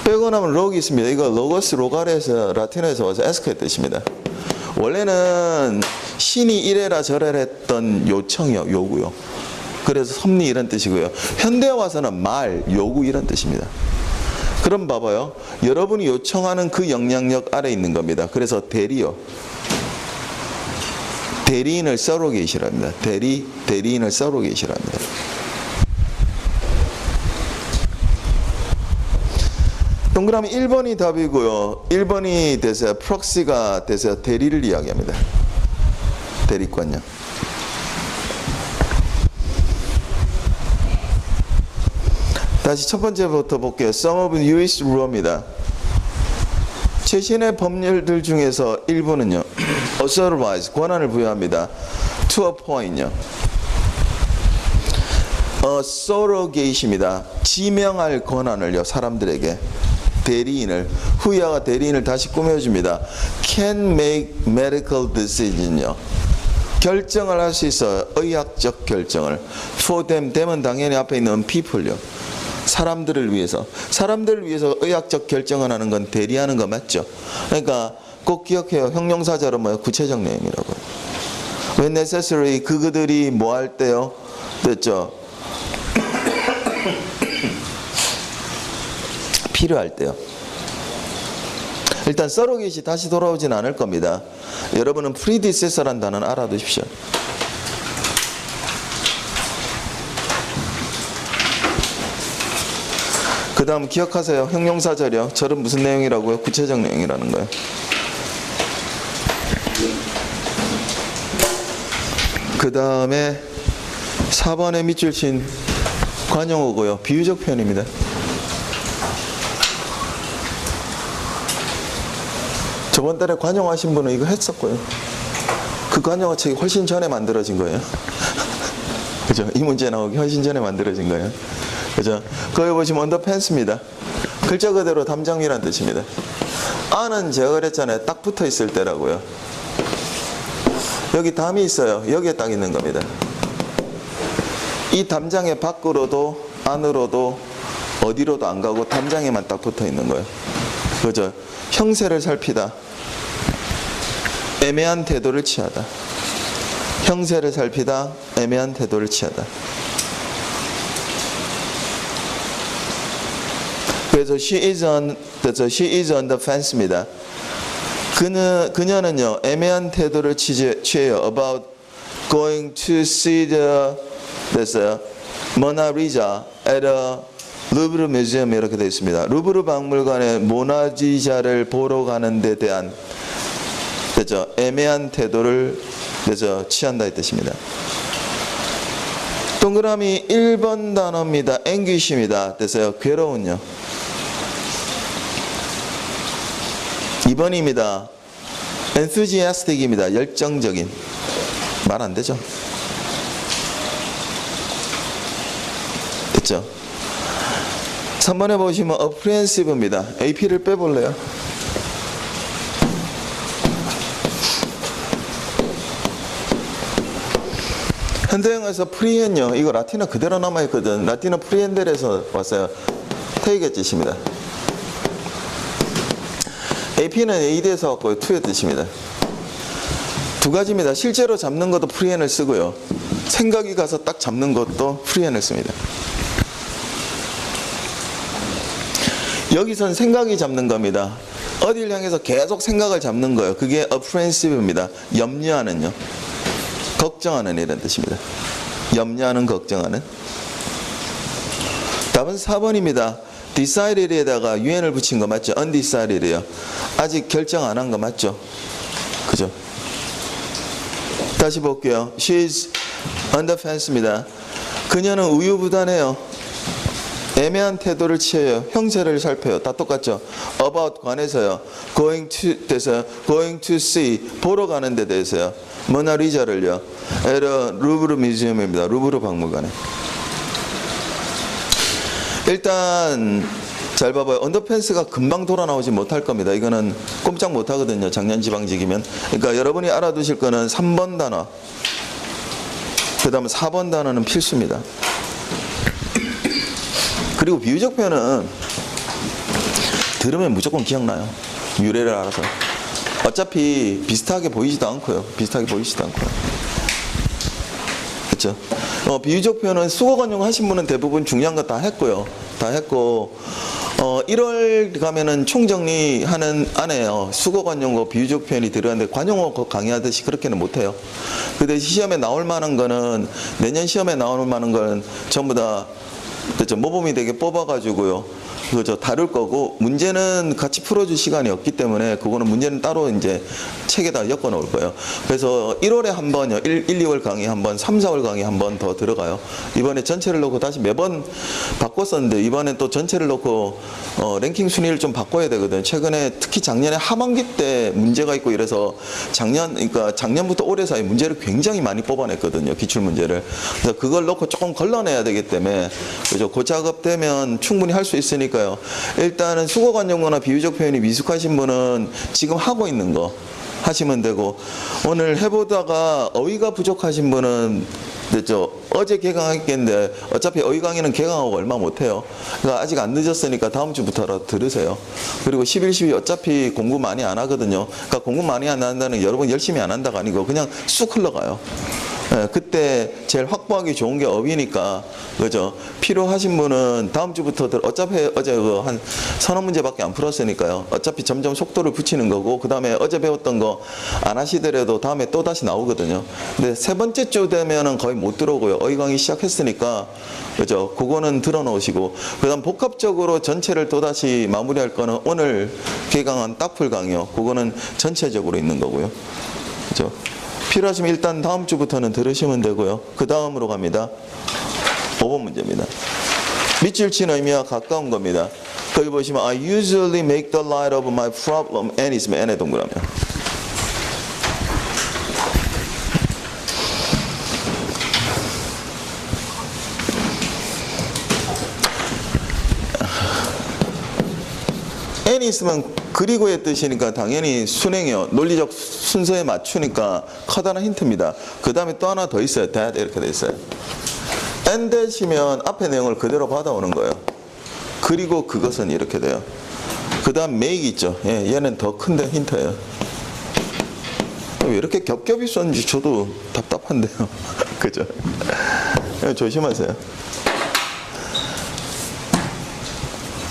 빼고 나면 로그이 있습니다. 이거 로고스 로가레에서 라틴어에서 와서 에스크의 뜻입니다. 원래는 신이 이래라 저래라 했던 요청이요, 요구요. 그래서 섭리 이런 뜻이고요. 현대에 와서는 말, 요구 이런 뜻입니다. 그럼 봐봐요. 여러분이 요청하는 그 영향력 아래 있는 겁니다. 그래서 대리요. 대리인을 서로게이시라 합니다. 대리인을 서로게이시라 합니다. 동그라미 1번이 답이고요. 1번이 되세요. 프록시가 되세요. 대리를 이야기합니다. 대리권요. 다시 첫 번째부터 볼게요. Some of U.S. Law입니다. 최신의 법률들 중에서 일부는요. Authorize, 권한을 부여합니다. To appoint요. Surrogate입니다. 지명할 권한을요. 사람들에게. 대리인을, 후야가 대리인을 다시 꾸며줍니다. Can make medical decision요. 결정을 할 수 있어요. 의학적 결정을. For them, them은 당연히 앞에 있는 people요. 사람들을 위해서 의학적 결정을 하는 건 대리하는 거 맞죠? 그러니까 꼭 기억해요. 형용사절은 뭐예요? 구체적 내용이라고요. When necessary, 그들이 뭐 할 때요? 됐죠? 필요할 때요. 일단 서로게이시 다시 돌아오진 않을 겁니다. 여러분은 predecessor란 단어는 알아두십시오. 그 다음 기억하세요. 형용사절이요. 절은 무슨 내용이라고요? 구체적 내용이라는 거예요. 그 다음에 4번에 밑줄 친 관용어고요. 비유적 표현입니다. 저번 달에 관용하신 분은 이거 했었고요. 그 관용어 책이 훨씬 전에 만들어진 거예요. 그죠? 이 문제 나오기 훨씬 전에 만들어진 거예요. 그죠? 거기 보시면 언더팬스입니다. 글자 그대로 담장 위란 뜻입니다. 안은 제가 그랬잖아요. 딱 붙어 있을 때라고요. 여기 담이 있어요. 여기에 딱 있는 겁니다. 이 담장의 밖으로도 안으로도 어디로도 안 가고 담장에만 딱 붙어 있는 거예요. 그죠? 형세를 살피다. 애매한 태도를 취하다. 형세를 살피다. 애매한 태도를 취하다. 그래서 she is on the fence입니다. 그녀는요 애매한 태도를 취해요. About going to see the 됐어요. Mona Lisa at a 루브르 뮤지엄 이렇게 되어 있습니다. 루브르 박물관에 모나리자를 보러 가는 데 대한 그죠? 애매한 태도를 그죠? 취한다 이 뜻입니다. 동그라미 1번 단어입니다. anguish입니다. 됐어요. 괴로운요. 2번입니다. enthusiastic입니다. 열정적인. 말 안 되죠? 됐죠? 3번에 보시면 apprehensive입니다. AP를 빼볼래요? 현대영어에서 프리헨요. 이거 라틴어 그대로 남아있거든. 라틴어 프리헨델에서 왔어요. 테이크의 뜻입니다. AP는 AD에서 왔고요. to의 뜻입니다. 두 가지입니다. 실제로 잡는 것도 프리헨을 쓰고요. 생각이 가서 딱 잡는 것도 프리헨을 씁니다. 여기선 생각이 잡는 겁니다. 어디를 향해서 계속 생각을 잡는 거예요. 그게 apprehensive입니다. 염려하는요. 걱정하는 이런 뜻입니다. 염려하는, 걱정하는. 답은 4번입니다. decided에다가 un을 붙인 거 맞죠? undecided이요. 아직 결정 안 한 거 맞죠? 그죠? 다시 볼게요. She's on the fence입니다. 그녀는 우유부단해요. 애매한 태도를 취해요. 형세를 살펴요. 다 똑같죠? about 관해서요. going to 돼서요. going to see 보러 가는 데 대해서요. 모나리자를요. at a 루브르 뮤지엄입니다. 루브르 박물관에. 일단 잘 봐봐요. 언더펜스가 금방 돌아 나오지 못할 겁니다. 이거는 꼼짝 못 하거든요. 작년 지방직이면. 그러니까 여러분이 알아두실 거는 3번 단어, 그 다음에 4번 단어는 필수입니다. 그리고 비유적 표현은 들으면 무조건 기억나요. 유래를 알아서. 어차피 비슷하게 보이지도 않고요. 비슷하게 보이지도 않고요. 그렇죠? 비유적 표현은 수거 관용 하신 분은 대부분 중요한 거 다 했고요. 다 했고 1월 가면은 총정리하는 안에요. 수거 관용어 비유적 표현이 들어가는데 관용어 강의하듯이 그렇게는 못해요. 근데 시험에 나올 만한 거는 내년 시험에 나올 만한 건 전부 다 그렇죠. 모범이 되게 뽑아가지고요. 그죠. 다룰 거고 문제는 같이 풀어줄 시간이 없기 때문에 그거는 문제는 따로 이제 책에다 엮어 놓을 거예요. 그래서 1월에 한 번요. 1, 2월 강의 한 번, 3, 4월 강의 한 번 더 들어가요. 이번에 전체를 놓고 다시 매번 바꿨었는데 이번엔 또 전체를 놓고 랭킹 순위를 좀 바꿔야 되거든요. 최근에 특히 작년에 하반기 때 문제가 있고 이래서 그러니까 작년부터 올해 사이 문제를 굉장히 많이 뽑아냈거든요. 기출 문제를. 그래서 그걸 놓고 조금 걸러내야 되기 때문에 그죠. 그 작업 되면 충분히 할 수 있으니까요. 일단은 수거 관용어나 비유적 표현이 미숙하신 분은 지금 하고 있는 거 하시면 되고, 오늘 해보다가 어휘가 부족하신 분은 됐죠. 어제 개강했겠는데 어차피 어휘 강의는 개강하고 얼마 못해요. 그러니까 아직 안 늦었으니까 다음 주부터라도 들으세요. 그리고 11, 12 어차피 공부 많이 안 하거든요. 그러니까 공부 많이 안 한다는 여러분 열심히 안 한다가 아니고 그냥 쑥 흘러가요. 예, 그때 제일 확보하기 좋은 게 어휘니까 그죠. 필요하신 분은 다음 주부터 어차피 어제 한 서너 문제밖에 안 풀었으니까요. 어차피 점점 속도를 붙이는 거고 그 다음에 어제 배웠던 거 안 하시더라도 다음에 또 다시 나오거든요. 근데 세 번째 주 되면은 거의 못 들어오고요. 어휘 강의 시작했으니까 그죠. 그거는 들어놓으시고 그다음 복합적으로 전체를 또 다시 마무리할 거는 오늘 개강한 딱풀 강의요. 그거는 전체적으로 있는 거고요. 그죠. 필요하시면 일단 다음 주부터는 들으시면 되고요. 그 다음으로 갑니다. 5번 문제입니다. 밑줄 친 의미와 가까운 겁니다. 거기 보시면 I usually make the light of my problem and 있으면 n의 동그라미. n이 있으면 그리고의 뜻이니까 당연히 순행이요. 논리적 순서에 맞추니까 커다란 힌트입니다. 그 다음에 또 하나 더 있어요. that 이렇게 돼 있어요. and that이면 앞에 내용을 그대로 받아오는 거예요. 그리고 그것은 이렇게 돼요. 그 다음 make 있죠. 예, 얘는 더 큰데 힌트예요. 왜 이렇게 겹겹이 썼는지 저도 답답한데요. 그죠? 조심하세요.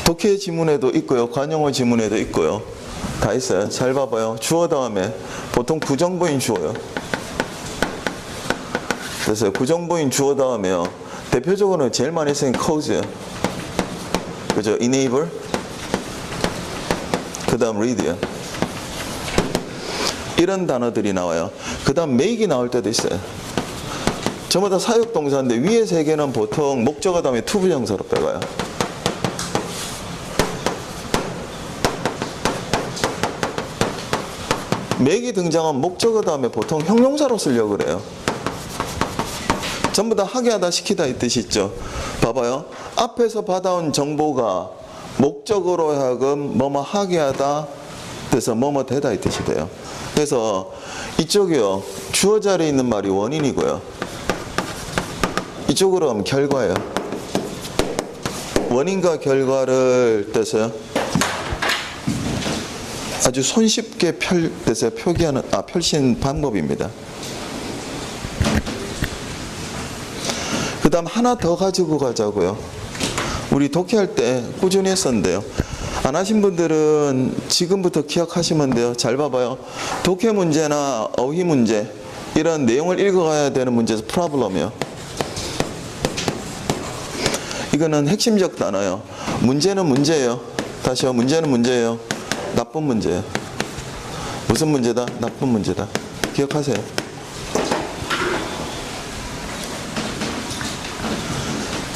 독해 지문에도 있고요. 관용어 지문에도 있고요. 다 있어요. 잘 봐봐요. 주어 다음에 보통 부정보인 주어요. 그래서 부정보인 주어 다음에요. 대표적으로는 제일 많이 쓰인 cause예요. 그죠? enable. 그 다음 read요. 이런 단어들이 나와요. 그 다음 make이 나올 때도 있어요. 전부 다 사역동사인데 위에 세 개는 보통 목적어 다음에 투부정사로 빼가요. 맥이 등장한 목적어 다음에 보통 형용사로 쓰려고 그래요. 전부 다 하게 하다 시키다 이 뜻이 있죠. 봐봐요. 앞에서 받아온 정보가 목적으로 하여금 뭐뭐 하게 하다 그래서 뭐뭐 되다 이 뜻이 돼요. 그래서 이쪽이요. 주어 자리에 있는 말이 원인이고요. 이쪽으로 하면 결과예요. 원인과 결과를 떼서요. 아주 손쉽게 표기하는 펼친 방법입니다. 그 다음 하나 더 가지고 가자고요. 우리 독해할 때 꾸준히 했었는데요. 안 하신 분들은 지금부터 기억하시면 돼요. 잘 봐봐요. 독해 문제나 어휘 문제 이런 내용을 읽어가야 되는 문제에서 프로블럼이요. 이거는 핵심적 단어예요. 문제는 문제예요. 다시요. 문제는 문제예요. 나쁜 문제예요. 무슨 문제다? 나쁜 문제다. 기억하세요.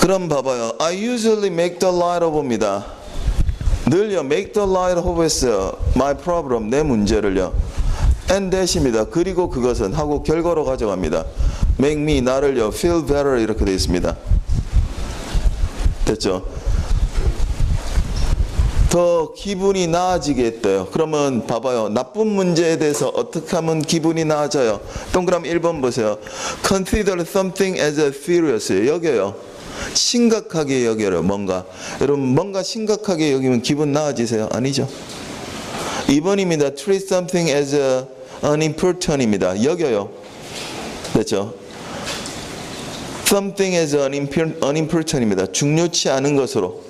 그럼 봐봐요. I usually make the light of입니다. 늘요. make the light of 했어요. my problem, 내 문제를요. and that입니다. 그리고 그것은 하고 결과로 가져갑니다. make me, 나를요. feel better 이렇게 되어 있습니다. 됐죠? 더 기분이 나아지게 했대요. 그러면 봐봐요. 나쁜 문제에 대해서 어떻게 하면 기분이 나아져요? 동그라미 1번 보세요. Consider something as a serious. 여겨요. 심각하게 여겨요. 뭔가. 여러분 뭔가 심각하게 여기면 기분 나아지세요? 아니죠. 2번입니다. Treat something as unimportant입니다. 여겨요. 됐죠? Something as unimportant입니다. 중요치 않은 것으로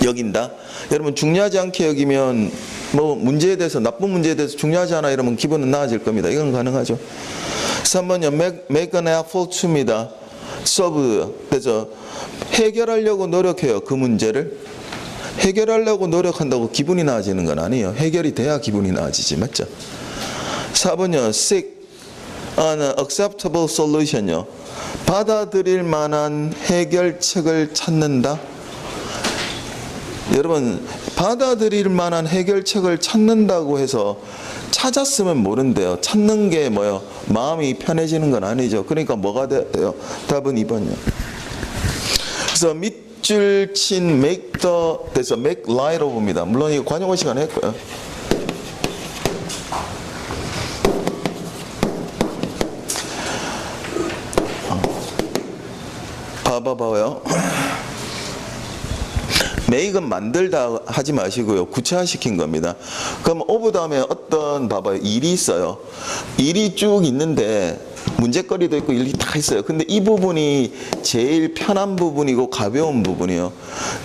여긴다. 여러분 중요하지 않게 여기면 뭐 문제에 대해서 나쁜 문제에 대해서 중요하지 않아 이러면 기분은 나아질 겁니다. 이건 가능하죠. 3번요. make an effort to입니다. solve. 그래서 해결하려고 노력해요. 그 문제를 해결하려고 노력한다고 기분이 나아지는 건 아니에요. 해결이 돼야 기분이 나아지지. 맞죠? 4번요. seek an acceptable solution요. 받아들일 만한 해결책을 찾는다. 여러분 받아들일 만한 해결책을 찾는다고 해서 찾았으면 모른대요. 찾는 게 뭐요? 마음이 편해지는 건 아니죠. 그러니까 뭐가 돼요? 답은 2번이요. 그래서 밑줄 친 make the 돼서 make light of입니다. 물론 이거 관용어 시간에 했고요. 봐봐요. make은 만들다 하지 마시고요. 구체화시킨 겁니다. 그럼 of 다음에 어떤 봐봐요. 일이 있어요. 일이 쭉 있는데 문제거리도 있고 일이 다 있어요. 근데 이 부분이 제일 편한 부분이고 가벼운 부분이요.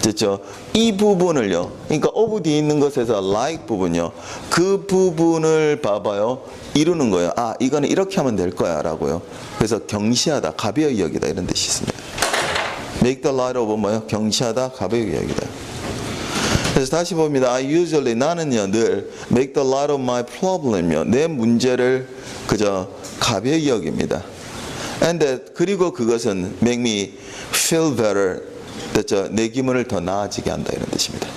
됐죠? 이 부분을요. 그러니까 of 뒤에 있는 것에서 like 부분요. 그 부분을 봐봐요. 이루는 거예요. 아, 이거는 이렇게 하면 될 거야 라고요. 그래서 경시하다, 가벼이 여기다 이런 뜻이 있습니다. make the light of 뭐요? 경시하다, 가벼이 여기다. 그래서 다시 봅니다. I usually 나는요 늘 make the light of my problem요. 내 문제를 그저 가벼이 여깁니다. And that, 그리고 그것은 make me feel better. 됐죠? 내 기분을 더 나아지게 한다 이런 뜻입니다.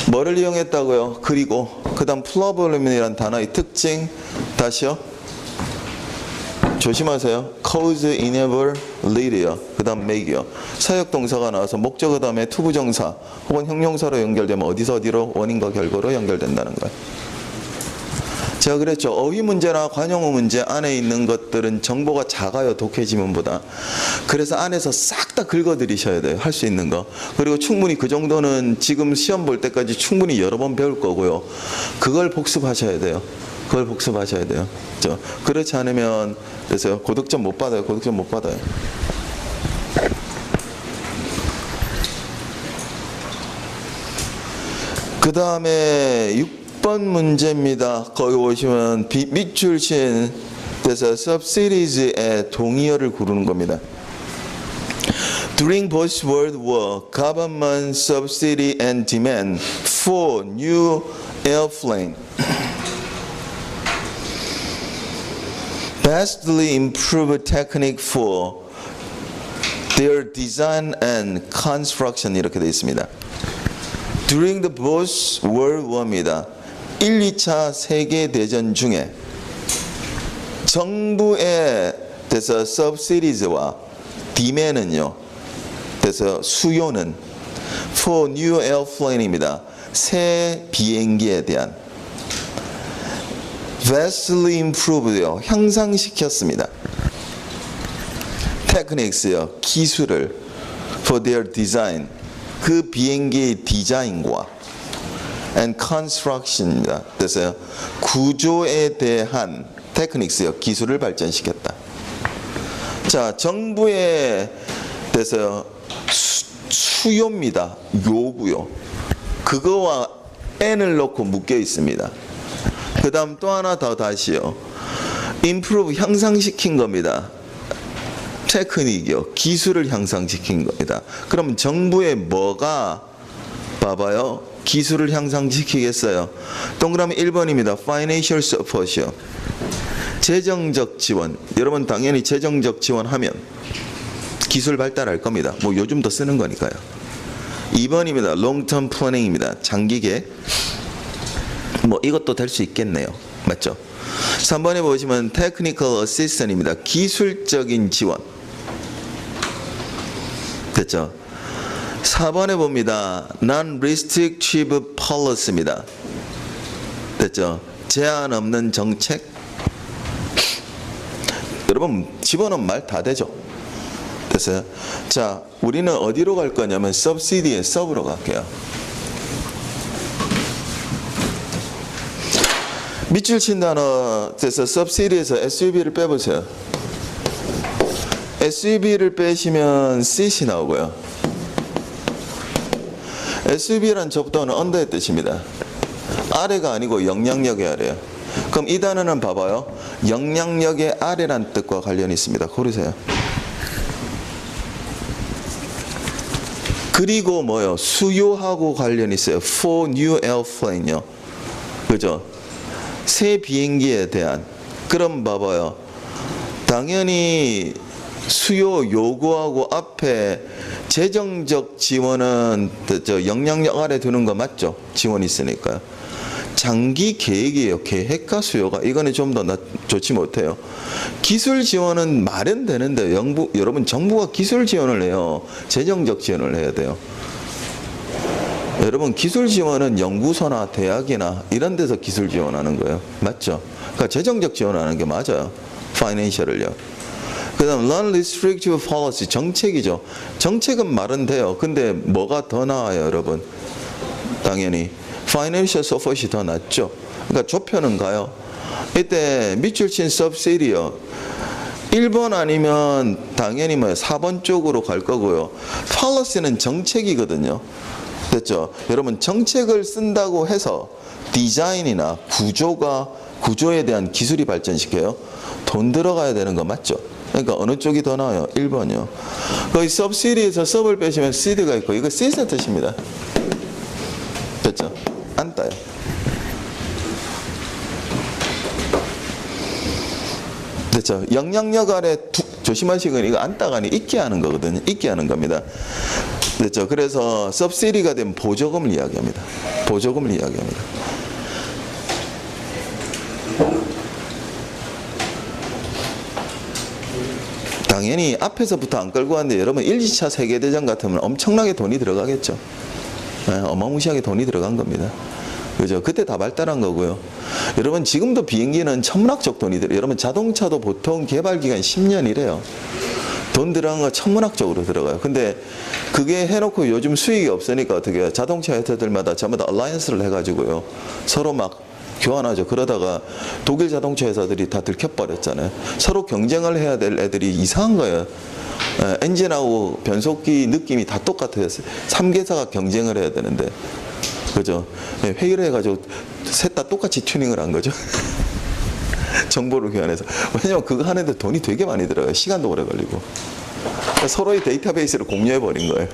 뭐를 이용했다고요? 그리고 그 다음 problem이라는 단어의 특징 다시요. 조심하세요. cause, enable, lead이요. 그 다음 make이요. 사역동사가 나와서 목적어 다음에 투부정사 혹은 형용사로 연결되면 어디서 어디로 원인과 결과로 연결된다는 거예요. 제가 그랬죠. 어휘 문제나 관용어 문제 안에 있는 것들은 정보가 작아요. 독해지문보다. 그래서 안에서 싹 다 긁어들이셔야 돼요. 할 수 있는 거. 그리고 충분히 그 정도는 지금 시험 볼 때까지 충분히 여러 번 배울 거고요. 그걸 복습하셔야 돼요. 그걸 복습하셔야 돼요. 그렇죠? 그렇지 않으면 그래서 고득점 못 받아요. 고득점 못 받아요. 그 다음에 6번 문제입니다. 거기 보시면 밑줄 친 그래서 subsidies의 동의어를 고르는 겁니다. During post-World War, government subsidy and demand for new airplane vastly improved technique for their design and construction 이렇게 되어 있습니다. During the post-World War입니다. 1, 2차 세계대전 중에 정부의 그래서 subsidies와 demand은요. 그래서 수요는 for new airplane입니다. 새 비행기에 대한 vastly improved요. 향상시켰습니다. techniques요. 기술을 for their design. 그 비행기의 디자인과 and construction입니다. 그래서 구조에 대한 techniques요. 기술을 발전시켰다. 자, 정부의 그래서 수요입니다. 요구요. 그거와 n을 넣고 묶여 있습니다. 그 다음 또 하나 더 다시요. improve 향상시킨 겁니다. 테크닉이요. 기술을 향상시킨 겁니다. 그럼 정부의 뭐가 봐봐요. 기술을 향상시키겠어요. 동그라미 1번입니다. Financial support이요. 재정적 지원. 여러분 당연히 재정적 지원하면 기술 발달할 겁니다. 뭐 요즘 더 쓰는 거니까요. 2번입니다. Long-term planning입니다. 장기 계획. 뭐 이것도 될 수 있겠네요. 맞죠? 3번에 보시면 Technical assistant입니다. 기술적인 지원. 됐죠? 4번에 봅니다. Non-restrictive policy입니다. 됐죠? 제한 없는 정책. 여러분 집어넣은 말 다 되죠? 됐어요? 자, 우리는 어디로 갈 거냐면 subsidy의 sub으로 갈게요. 밑줄 친 단어 돼서 subsidy에서 SUV를 빼보세요. SUV를 빼시면 CC 나오고요. SUV란 접두어는 언더의 뜻입니다. 아래가 아니고 영향력의 아래요. 그럼 이 단어는 봐봐요. 영향력의 아래란 뜻과 관련이 있습니다. 고르세요. 그리고 뭐요? 수요하고 관련이 있어요. For new airplane요. 그죠? 새 비행기에 대한. 그럼 봐봐요. 당연히 수요 요구하고 앞에 재정적 지원은 영향력 아래 두는 거 맞죠? 지원이 있으니까요. 장기 계획이에요. 계획과 수요가. 이거는 좀 더 좋지 못해요. 기술 지원은 마련되는데 여러분 정부가 기술 지원을 해요. 재정적 지원을 해야 돼요. 여러분 기술 지원은 연구소나 대학이나 이런 데서 기술 지원하는 거예요. 맞죠? 그러니까 재정적 지원하는 게 맞아요. 파이낸셜을요. 그 다음 non-restrictive policy 정책이죠. 정책은 말은 돼요. 근데 뭐가 더 나아요 여러분? 당연히 financial support이 더 낫죠. 그러니까 좁혀는 가요. 이때 밑줄 친 subsidy요. 1번 아니면 당연히 4번 쪽으로 갈 거고요. policy는 정책이거든요. 됐죠? 여러분 정책을 쓴다고 해서 디자인이나 구조에 대한 기술이 발전시켜요. 돈 들어가야 되는 거 맞죠? 그러니까 어느 쪽이 더 나아요? 1번이요. 거기 subsidy에서 sub을 빼시면 seed가 있고 이거 seed의 뜻입니다. 됐죠? 안 따요. 됐죠? 영향력 아래 조심하시고 이거 안 따가 아니 있게 하는 거거든요. 있게 하는 겁니다. 됐죠? 그래서 subsidy가 되면 보조금을 이야기합니다. 보조금을 이야기합니다. 당연히 앞에서부터 안 끌고 왔는데 여러분 1, 2차 세계대전 같으면 엄청나게 돈이 들어가겠죠. 네, 어마무시하게 돈이 들어간 겁니다. 그죠? 그때 다 발달한 거고요. 여러분 지금도 비행기는 천문학적 돈이 들어요. 여러분 자동차도 보통 개발기간 10년이래요. 돈 들어간 거 천문학적으로 들어가요. 근데 그게 해놓고 요즘 수익이 없으니까 어떻게 해요? 자동차 회사들마다 전부 다 얼라이언스를 해가지고요. 서로 막 교환하죠. 그러다가 독일 자동차 회사들이 다 들켜버렸잖아요. 서로 경쟁을 해야 될 애들이 이상한 거예요. 엔진하고 변속기 느낌이 다 똑같아요. 3개사가 경쟁을 해야 되는데. 그죠? 회의를 해가지고 셋 다 똑같이 튜닝을 한 거죠. 정보를 교환해서. 왜냐면 그거 하는데 돈이 되게 많이 들어요. 시간도 오래 걸리고. 서로의 데이터베이스를 공유해버린 거예요.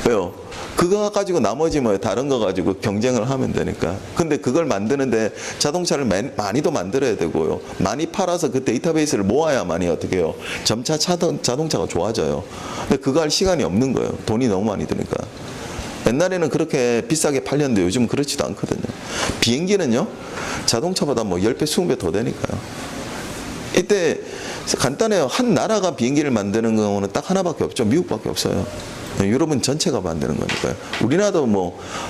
왜요? 그거 가지고 나머지 다른 거 가지고 경쟁을 하면 되니까. 근데 그걸 만드는데 자동차를 많이도 만들어야 되고요. 많이 팔아서 그 데이터베이스를 모아야만이 어떻게 해요? 점차 자동차가 좋아져요. 근데 그거 할 시간이 없는 거예요. 돈이 너무 많이 드니까. 옛날에는 그렇게 비싸게 팔렸는데 요즘은 그렇지도 않거든요. 비행기는요, 자동차보다 10배, 20배 더 되니까요. 이때 간단해요. 한 나라가 비행기를 만드는 경우는 딱 하나밖에 없죠. 미국밖에 없어요. 유럽은 전체가 만드는 거니까요. 우리나라도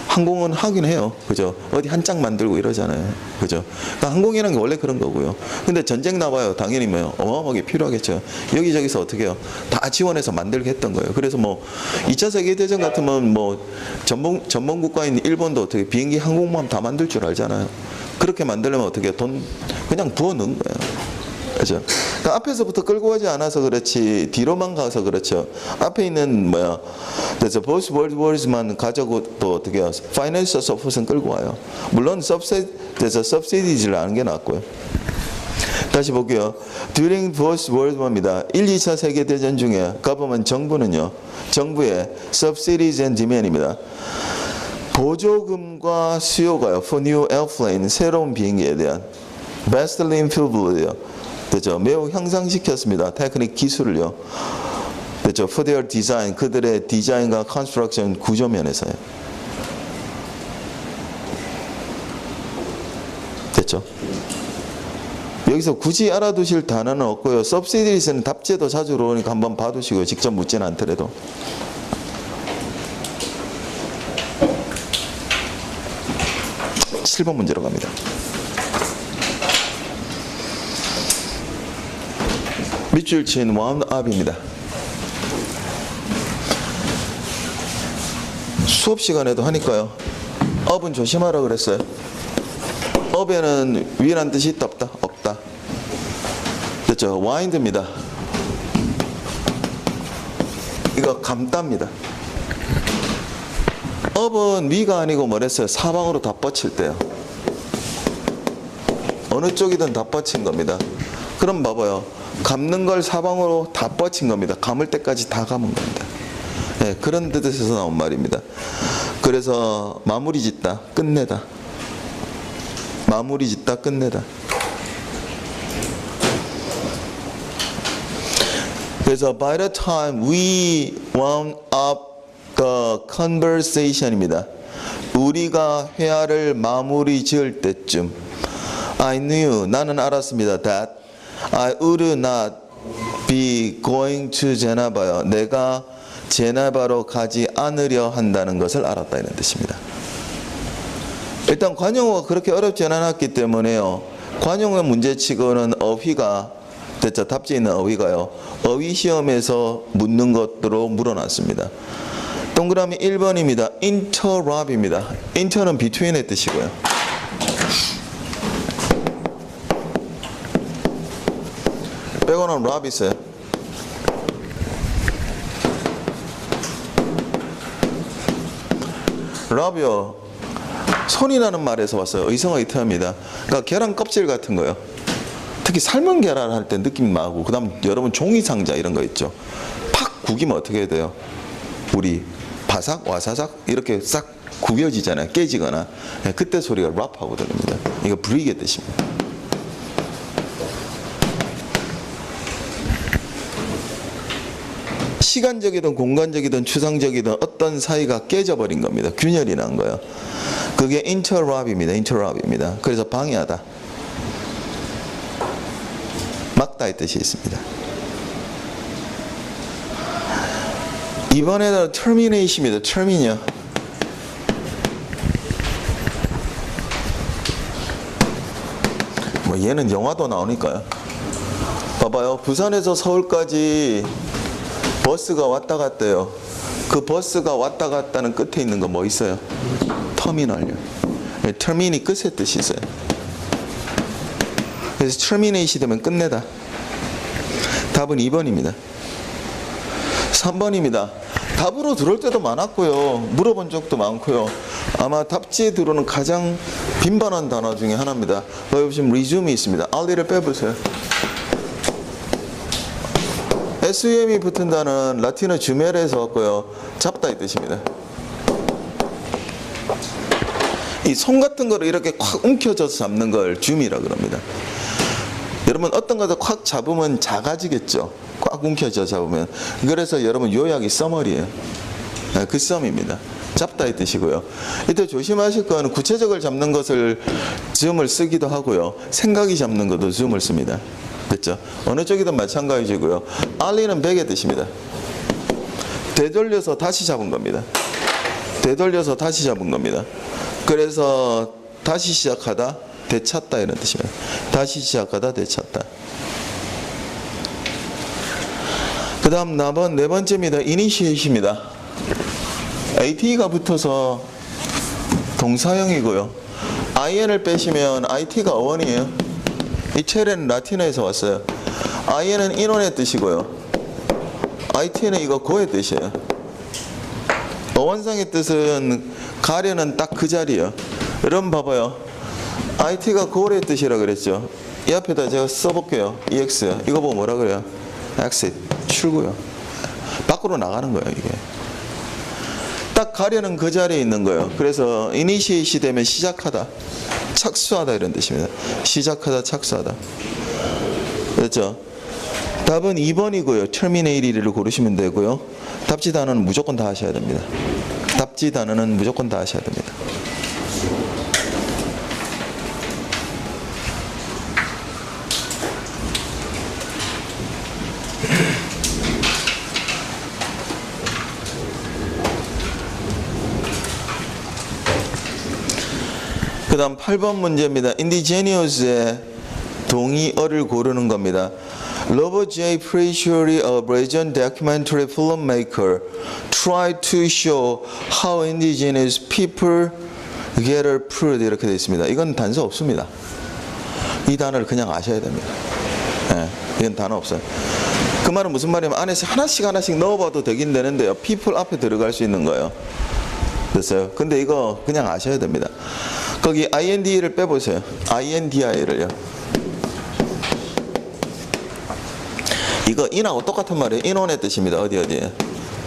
항공은 하긴 해요. 그죠? 어디 한 짝 만들고 이러잖아요. 그죠? 그러니까 항공이라는 게 원래 그런 거고요. 근데 전쟁 나봐요. 당연히 어마어마하게 필요하겠죠. 여기저기서 어떻게 해요? 다 지원해서 만들게 했던 거예요. 그래서 2차 세계대전 같으면 전범 국가인 일본도 어떻게 비행기 항공모함 다 만들 줄 알잖아요. 그렇게 만들려면 어떻게 해요? 돈 그냥 부어 넣은 거예요. 그죠? 그러니까 앞에서부터 끌고 가지 않아서 그렇지 뒤로만 가서 그렇죠. 앞에 있는 그래서 both words만 가지고 또 어떻게 해요? Financial support은 끌고 와요. 물론 subsidies를 하는 게 낫고요. 다시 볼게요. During First World War입니다. 1, 2차 세계대전 중에 government 정부는요. 정부의 subsidies and demand입니다. 보조금과 수요가요. For new airplane, 새로운 비행기에 대한 vastly improved, 됐죠? 매우 향상시켰습니다. 테크닉 기술을요. 됐죠? For their design, 그들의 디자인과 construction 구조면에서요. 됐죠? 여기서 굳이 알아두실 단어는 없고요. subsidies는 답제도 자주 들어오니까 한번 봐두시고요. 직접 묻지는 않더라도. (7번) 문제로 갑니다. 밑줄 친 wound up입니다. 수업 시간에도 하니까요. up은 조심하라 그랬어요. up에는 위란 뜻이 있다 없다? 없다. 됐죠? wind입니다. 이거 감답니다. up은 위가 아니고 뭐랬어요? 사방으로 다 뻗칠 때요. 어느 쪽이든 다 뻗친 겁니다. 그럼 봐봐요. 감는 걸 사방으로 다 뻗친 겁니다. 감을 때까지 다 감은 겁니다. 네, 그런 뜻에서 나온 말입니다. 그래서 마무리 짓다, 끝내다. 마무리 짓다, 끝내다. 그래서 by the time we wound up the conversation입니다. 우리가 회화를 마무리 지을 때쯤 I knew, 나는 알았습니다. that I would not be going to 제네바요. 내가 제네바로 가지 않으려 한다는 것을 알았다 이런 뜻입니다. 일단 관용어가 그렇게 어렵지 않았기 때문에요. 관용어 문제치고는 어휘가 됐죠. 답지에 있는 어휘가요. 어휘 시험에서 묻는 것으로 물어놨습니다. 동그라미 1번입니다. interrupt입니다. inter는 between의 뜻이고요. 빼고는 rub 있어요. rub이요. 손이 나는 말에서 왔어요. 의성어의 term입니다. 그러니까 계란 껍질 같은 거요. 특히 삶은 계란 할 때 느낌 나고, 그 다음 여러분 종이 상자 이런 거 있죠. 팍 구기면 어떻게 해야 돼요? 우리 바삭 와사삭 이렇게 싹 구겨지잖아요. 깨지거나. 그때 소리가 랍하고 들립니다. 이거 브릭의 뜻입니다. 시간적이든 공간적이든 추상적이든 어떤 사이가 깨져버린 겁니다. 균열이 난 거예요. 그게 interrupt입니다. interrupt입니다. 그래서 방해하다, 막다 이 뜻이 있습니다. 이번에는 termination입니다. termin이요. 뭐 얘는 영화도 나오니까요. 봐봐요. 부산에서 서울까지 버스가 왔다 갔대요. 그 버스가 왔다 갔다는 끝에 있는 거 뭐 있어요? 터미널요. termin이 끝의 뜻이 있어요. 그래서 terminate이 되면 끝내다. 답은 2번입니다. 3번입니다. 답으로 들어올 때도 많았고요. 물어본 적도 많고요. 아마 답지에 들어오는 가장 빈번한 단어 중에 하나입니다. 여기 보시면 resume이 있습니다. 알리를 빼보세요. SUM이 붙은 단어는 라틴어 주메레에서 왔고요. 잡다 이 뜻입니다. 이 손 같은 거를 이렇게 콱 움켜져서 잡는 걸 줌이라 그럽니다. 여러분 어떤 것을 콱 잡으면 작아지겠죠. 꽉 움켜져 잡으면. 그래서 여러분 요약이 써머리예요. 그 썸입니다. 잡다 이 뜻이고요. 이때 조심하실 건 구체적으로 잡는 것을 줌을 쓰기도 하고요. 생각이 잡는 것도 줌을 씁니다. 됐죠? 어느 쪽이든 마찬가지고요. 알리는 백의 뜻입니다. 되돌려서 다시 잡은 겁니다. 되돌려서 다시 잡은 겁니다. 그래서 다시 시작하다, 되찾다 이런 뜻입니다. 다시 시작하다, 되찾다. 그 다음 네 번째입니다. initiate입니다. AT가 붙어서 동사형이고요. IN을 빼시면 IT가 어원이에요. 이 체레는 라틴어에서 왔어요. IN은 인원의 뜻이고요. IT는 이거 고의 뜻이에요. 어원상의 뜻은 가려는 딱 그 자리예요. 여러분 봐봐요. IT가 고의 뜻이라 그랬죠. 이 앞에다 제가 써볼게요. EX. 이거 보고 뭐라 그래요? exit. 출구요. 밖으로 나가는 거예요, 이게. 딱 가려는 그 자리에 있는 거예요. 그래서 initiate이 되면 시작하다, 착수하다 이런 뜻입니다. 시작하다, 착수하다. 그렇죠? 답은 2번이고요. terminate를 고르시면 되고요. 답지 단어는 무조건 다 하셔야 됩니다. 답지 단어는 무조건 다 하셔야 됩니다. 그 다음 8번 문제입니다. indigenous 동의어를 고르는 겁니다. Robert J. Frazier, a Brazilian documentary filmmaker, tried to show how indigenous people get food. 이렇게 되어 있습니다. 이건 단서 없습니다. 이 단어를 그냥 아셔야 됩니다. 네, 이건 단어 없어요. 그 말은 무슨 말이냐면 안에서 하나씩 넣어봐도 되긴 되는데요. people 앞에 들어갈 수 있는 거예요. 됐어요? 근데 이거 그냥 아셔야 됩니다. 거기 IND를 빼보세요. INDI를요. 이거 in하고 똑같은 말이에요. in온의 뜻입니다. 어디에?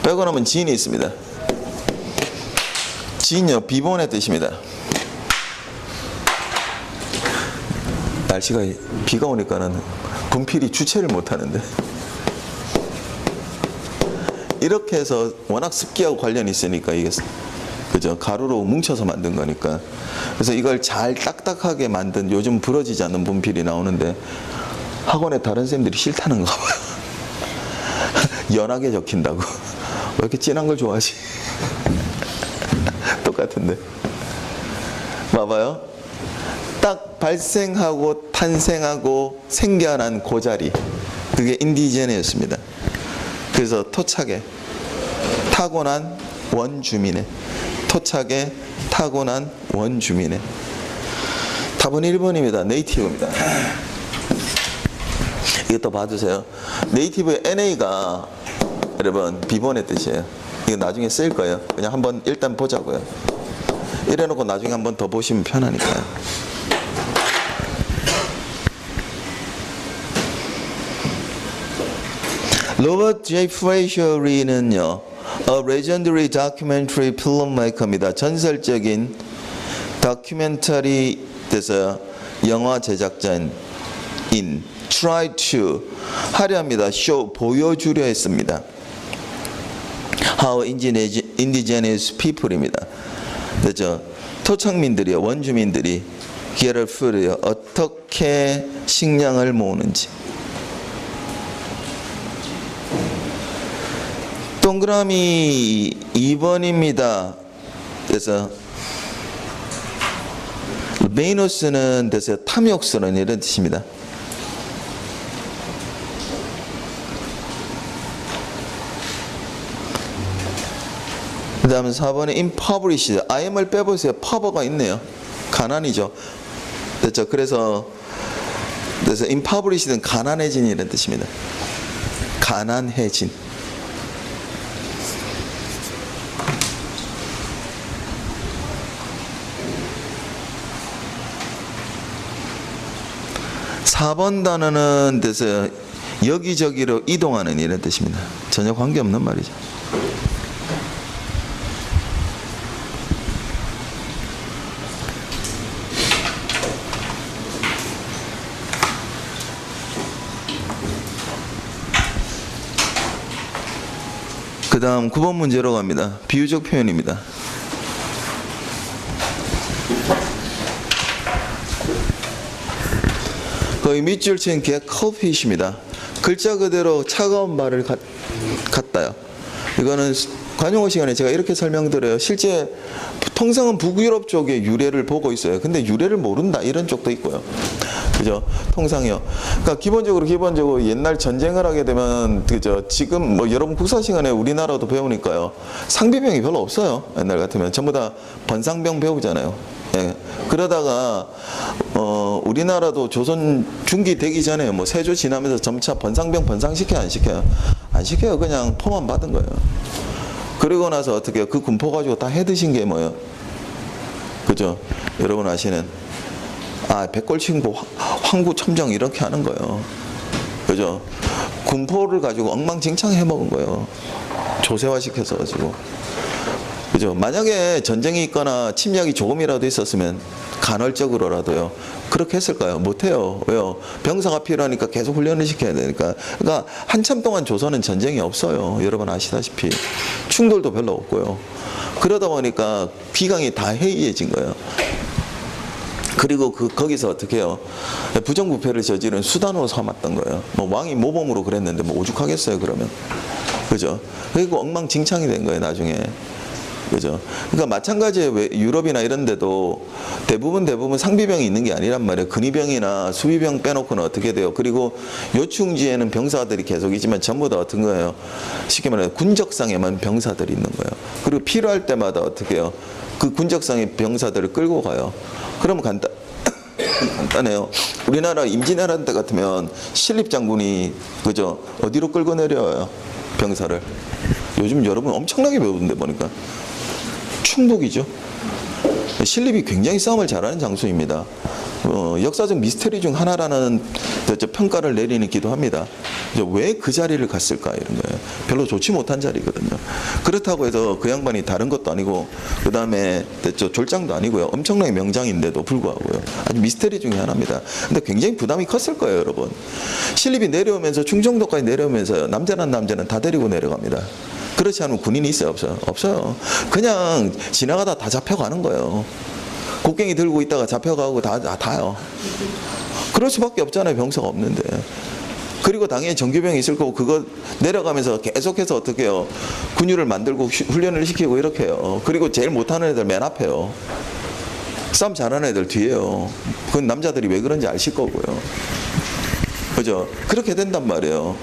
빼고 나면 진이 있습니다. 진요, 비본의 뜻입니다. 날씨가 비가 오니까는 분필이 주체를 못 하는데. 이렇게 해서 워낙 습기하고 관련이 있으니까 이게 그죠? 가루로 뭉쳐서 만든 거니까. 그래서 이걸 잘 딱딱하게 만든 요즘 부러지지 않는 분필이 나오는데 학원에 다른 선생님들이 싫다는 거 봐요. 연하게 적힌다고. 왜 이렇게 진한 걸 좋아하지? 똑같은데. 봐봐요. 딱 발생하고 탄생하고 생겨난 그 자리. 그게 인디제네였습니다. 그래서 토착에 타고난 원주민의 토착에 타고난 원주민의 답은 1번입니다. 네이티브입니다. 이것도 봐주세요. 네이티브의 NA가 여러분 비본의 뜻이에요. 이거 나중에 쓸 거예요. 그냥 한번 일단 보자고요. 이래놓고 나중에 한번 더 보시면 편하니까요. 로버트 J. 프레이셔리는요, a legendary documentary filmmaker입니다. 전설적인 다큐멘터리 돼서 영화 제작자인 try to 하려 합니다. show 보여주려 했습니다. how indigenous people입니다. 그렇죠? 토착민들이요, 원주민들이 get food요, 어떻게 식량을 모으는지. 동그라미 2번입니다. 그래서 베이너스는 돼서 탐욕스러운 이런 뜻입니다. 그 다음에 4번에 impoverished. IM을 빼보세요. 파버가 있네요. 가난이죠. 됐죠? 그래서 impoverished는 가난해진 이런 뜻입니다. 가난해진. (4번) 단어는 돼서 여기저기로 이동하는 이런 뜻입니다. 전혀 관계없는 말이죠. 그 다음 9번 문제로 갑니다. 비유적 표현입니다. 거의 밑줄 친 게 컵핏입니다. 글자 그대로 차가운 말을 같다요. 이거는 관용어 시간에 제가 이렇게 설명드려요. 실제 통상은 북유럽 쪽에 유래를 보고 있어요. 근데 유래를 모른다 이런 쪽도 있고요. 그죠? 통상이요. 그러니까 기본적으로 옛날 전쟁을 하게 되면 그죠? 지금 뭐 여러분 국사 시간에 우리나라도 배우니까요. 상비병이 별로 없어요. 옛날 같으면 전부 다 번상병 배우잖아요. 예. 그러다가 우리나라도 조선 중기 되기 전에 뭐 세조 지나면서 점차 번상병 번상시켜요, 안 시켜요? 안 시켜요. 그냥 포만 받은 거예요. 그리고 나서 어떻게 그 군포 가지고 다 해드신 게 뭐예요? 그죠? 여러분 아시는 백골신고 황구첨정 이렇게 하는 거예요. 그죠? 군포를 가지고 엉망진창 해먹은 거예요. 조세화시켜서 가지고. 그죠? 만약에 전쟁이 있거나 침략이 조금이라도 있었으면 간헐적으로라도요. 그렇게 했을까요? 못해요. 왜요? 병사가 필요하니까 계속 훈련을 시켜야 되니까. 그러니까 한참 동안 조선은 전쟁이 없어요. 여러분 아시다시피. 충돌도 별로 없고요. 그러다 보니까 비강이 다 해이해진 거예요. 그리고 거기서 어떻게 해요? 부정부패를 저지른 수단으로 삼았던 거예요. 뭐 왕이 모범으로 그랬는데 뭐 오죽하겠어요, 그러면. 그죠? 그리고 엉망진창이 된 거예요, 나중에. 그죠? 그러니까 마찬가지예요. 유럽이나 이런 데도 대부분 상비병이 있는 게 아니란 말이에요. 근위병이나 수비병 빼놓고는 어떻게 돼요? 그리고 요충지에는 병사들이 계속 있지만 전부 다 어떤 거예요? 쉽게 말해서 군적상에만 병사들이 있는 거예요. 그리고 필요할 때마다 어떻게 해요? 그 군적상의 병사들을 끌고 가요. 그러면 간단해요. 우리나라 임진왜란 때 같으면 신립장군이 그죠? 어디로 끌고 내려와요? 병사를. 요즘 여러분 엄청나게 배우던데 보니까. 충북이죠. 신립이 굉장히 싸움을 잘하는 장소입니다. 역사적 미스터리 중 하나라는 평가를 내리기도 합니다. 왜 그 자리를 갔을까 이런 거예요. 별로 좋지 못한 자리거든요. 그렇다고 해서 그 양반이 다른 것도 아니고 그 다음에 졸장도 아니고요. 엄청나게 명장인데도 불구하고요. 아주 미스터리 중에 하나입니다. 근데 굉장히 부담이 컸을 거예요, 여러분. 신립이 내려오면서 충청도까지 내려오면서 남자는 다 데리고 내려갑니다. 그렇지 않으면 군인이 있어요, 없어요? 없어요. 그냥 지나가다 다 잡혀가는 거예요. 곡괭이 들고 있다가 잡혀가고 다요. 그럴 수밖에 없잖아요, 병사가 없는데. 그리고 당연히 정규병이 있을 거고 그거 내려가면서 계속해서 어떻게 해요? 군유를 만들고 훈련을 시키고 이렇게 해요. 그리고 제일 못하는 애들 맨 앞에요. 싸움 잘하는 애들 뒤에요. 그건 남자들이 왜 그런지 아실 거고요. 그죠? 그렇게 된단 말이에요.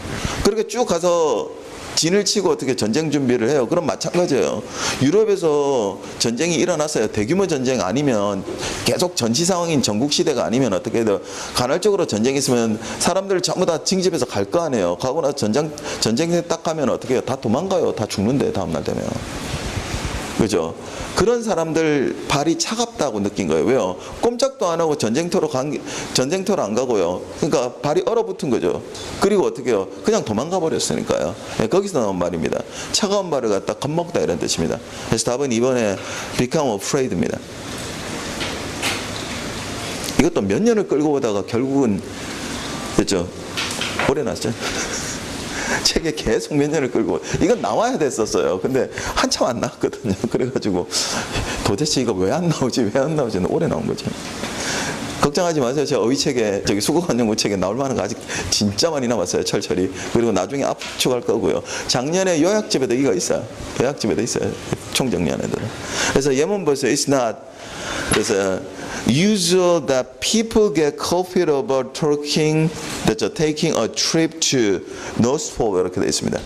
그렇게 쭉 가서 진을 치고 어떻게 전쟁 준비를 해요. 그럼 마찬가지예요. 유럽에서 전쟁이 일어났어요. 대규모 전쟁 아니면 계속 전시 상황인 전국 시대가 아니면 어떻게 해요? 간헐적으로 전쟁이 있으면 사람들 전부 다 징집해서 갈 거 아니에요. 가고 나서 전쟁에 딱 가면 어떻게 해요? 다 도망가요. 다 죽는데 다음날 되면. 그죠? 그런 사람들 발이 차갑다고 느낀 거예요. 왜요? 꼼짝도 안 하고 전쟁터로 안 가고요. 그러니까 발이 얼어붙은 거죠. 그리고 어떻게 해요? 그냥 도망가 버렸으니까요. 네, 거기서 나온 말입니다. 차가운 발을 갖다 겁먹다 이런 뜻입니다. 그래서 답은 이번에 become afraid입니다. 이것도 몇 년을 끌고 오다가 결국은 그렇죠? 오래 났죠. 책에 계속 몇 년을 끌고 이건 나와야 됐었어요. 근데 한참 안 나왔거든요. 그래가지고 도대체 이거 왜 안 나오지 오래 나온 거죠. 걱정하지 마세요. 제가 어휘책에 수거관용구 책에 나올 만한 거 아직 진짜 많이 남았어요. 철철이. 그리고 나중에 압축할 거고요. 작년에 요약집에도 이거 있어요. 요약집에도 있어요. 총정리한 애들은. 그래서 예문 보세요. It's not. 그래서 usual that people get coffee about taking a trip to North Pole 이렇게 되어 있습니다.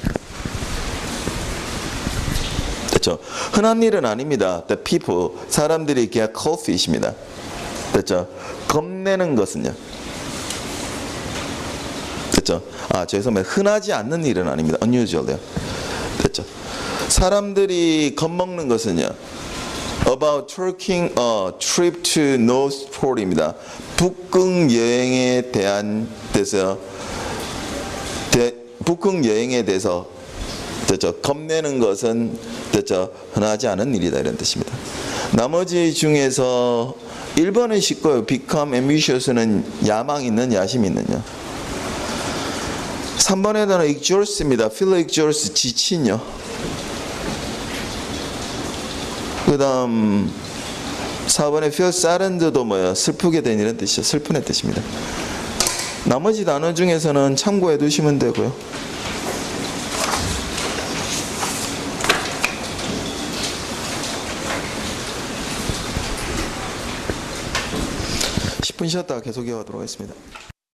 됐죠? 흔한 일은 아닙니다. The people 사람들이 get coffee입니다. 됐죠? 겁내는 것은요. 됐죠? 저기서 흔하지 않는 일은 아닙니다. unusual이요. 됐죠? 사람들이 겁먹는 것은요. About taking a trip to North Pole입니다. 북극 여행에 대한 데서 북극 여행에 대해서 됐죠? 겁내는 것은 됐죠? 흔하지 않은 일이다 이런 뜻입니다. 나머지 중에서 1번은 쉽고요. become ambitious는 야망 있는 야심 있는요. 3번에는 exhaust입니다. feel exhaust 지친요. 그 다음 4번에 feel saddened도 뭐예요? 슬프게 된 이런 뜻이죠. 슬픈의 뜻입니다. 나머지 단어 중에서는 참고해 두시면 되고요. 10분 쉬었다가 계속 이어가도록 하겠습니다.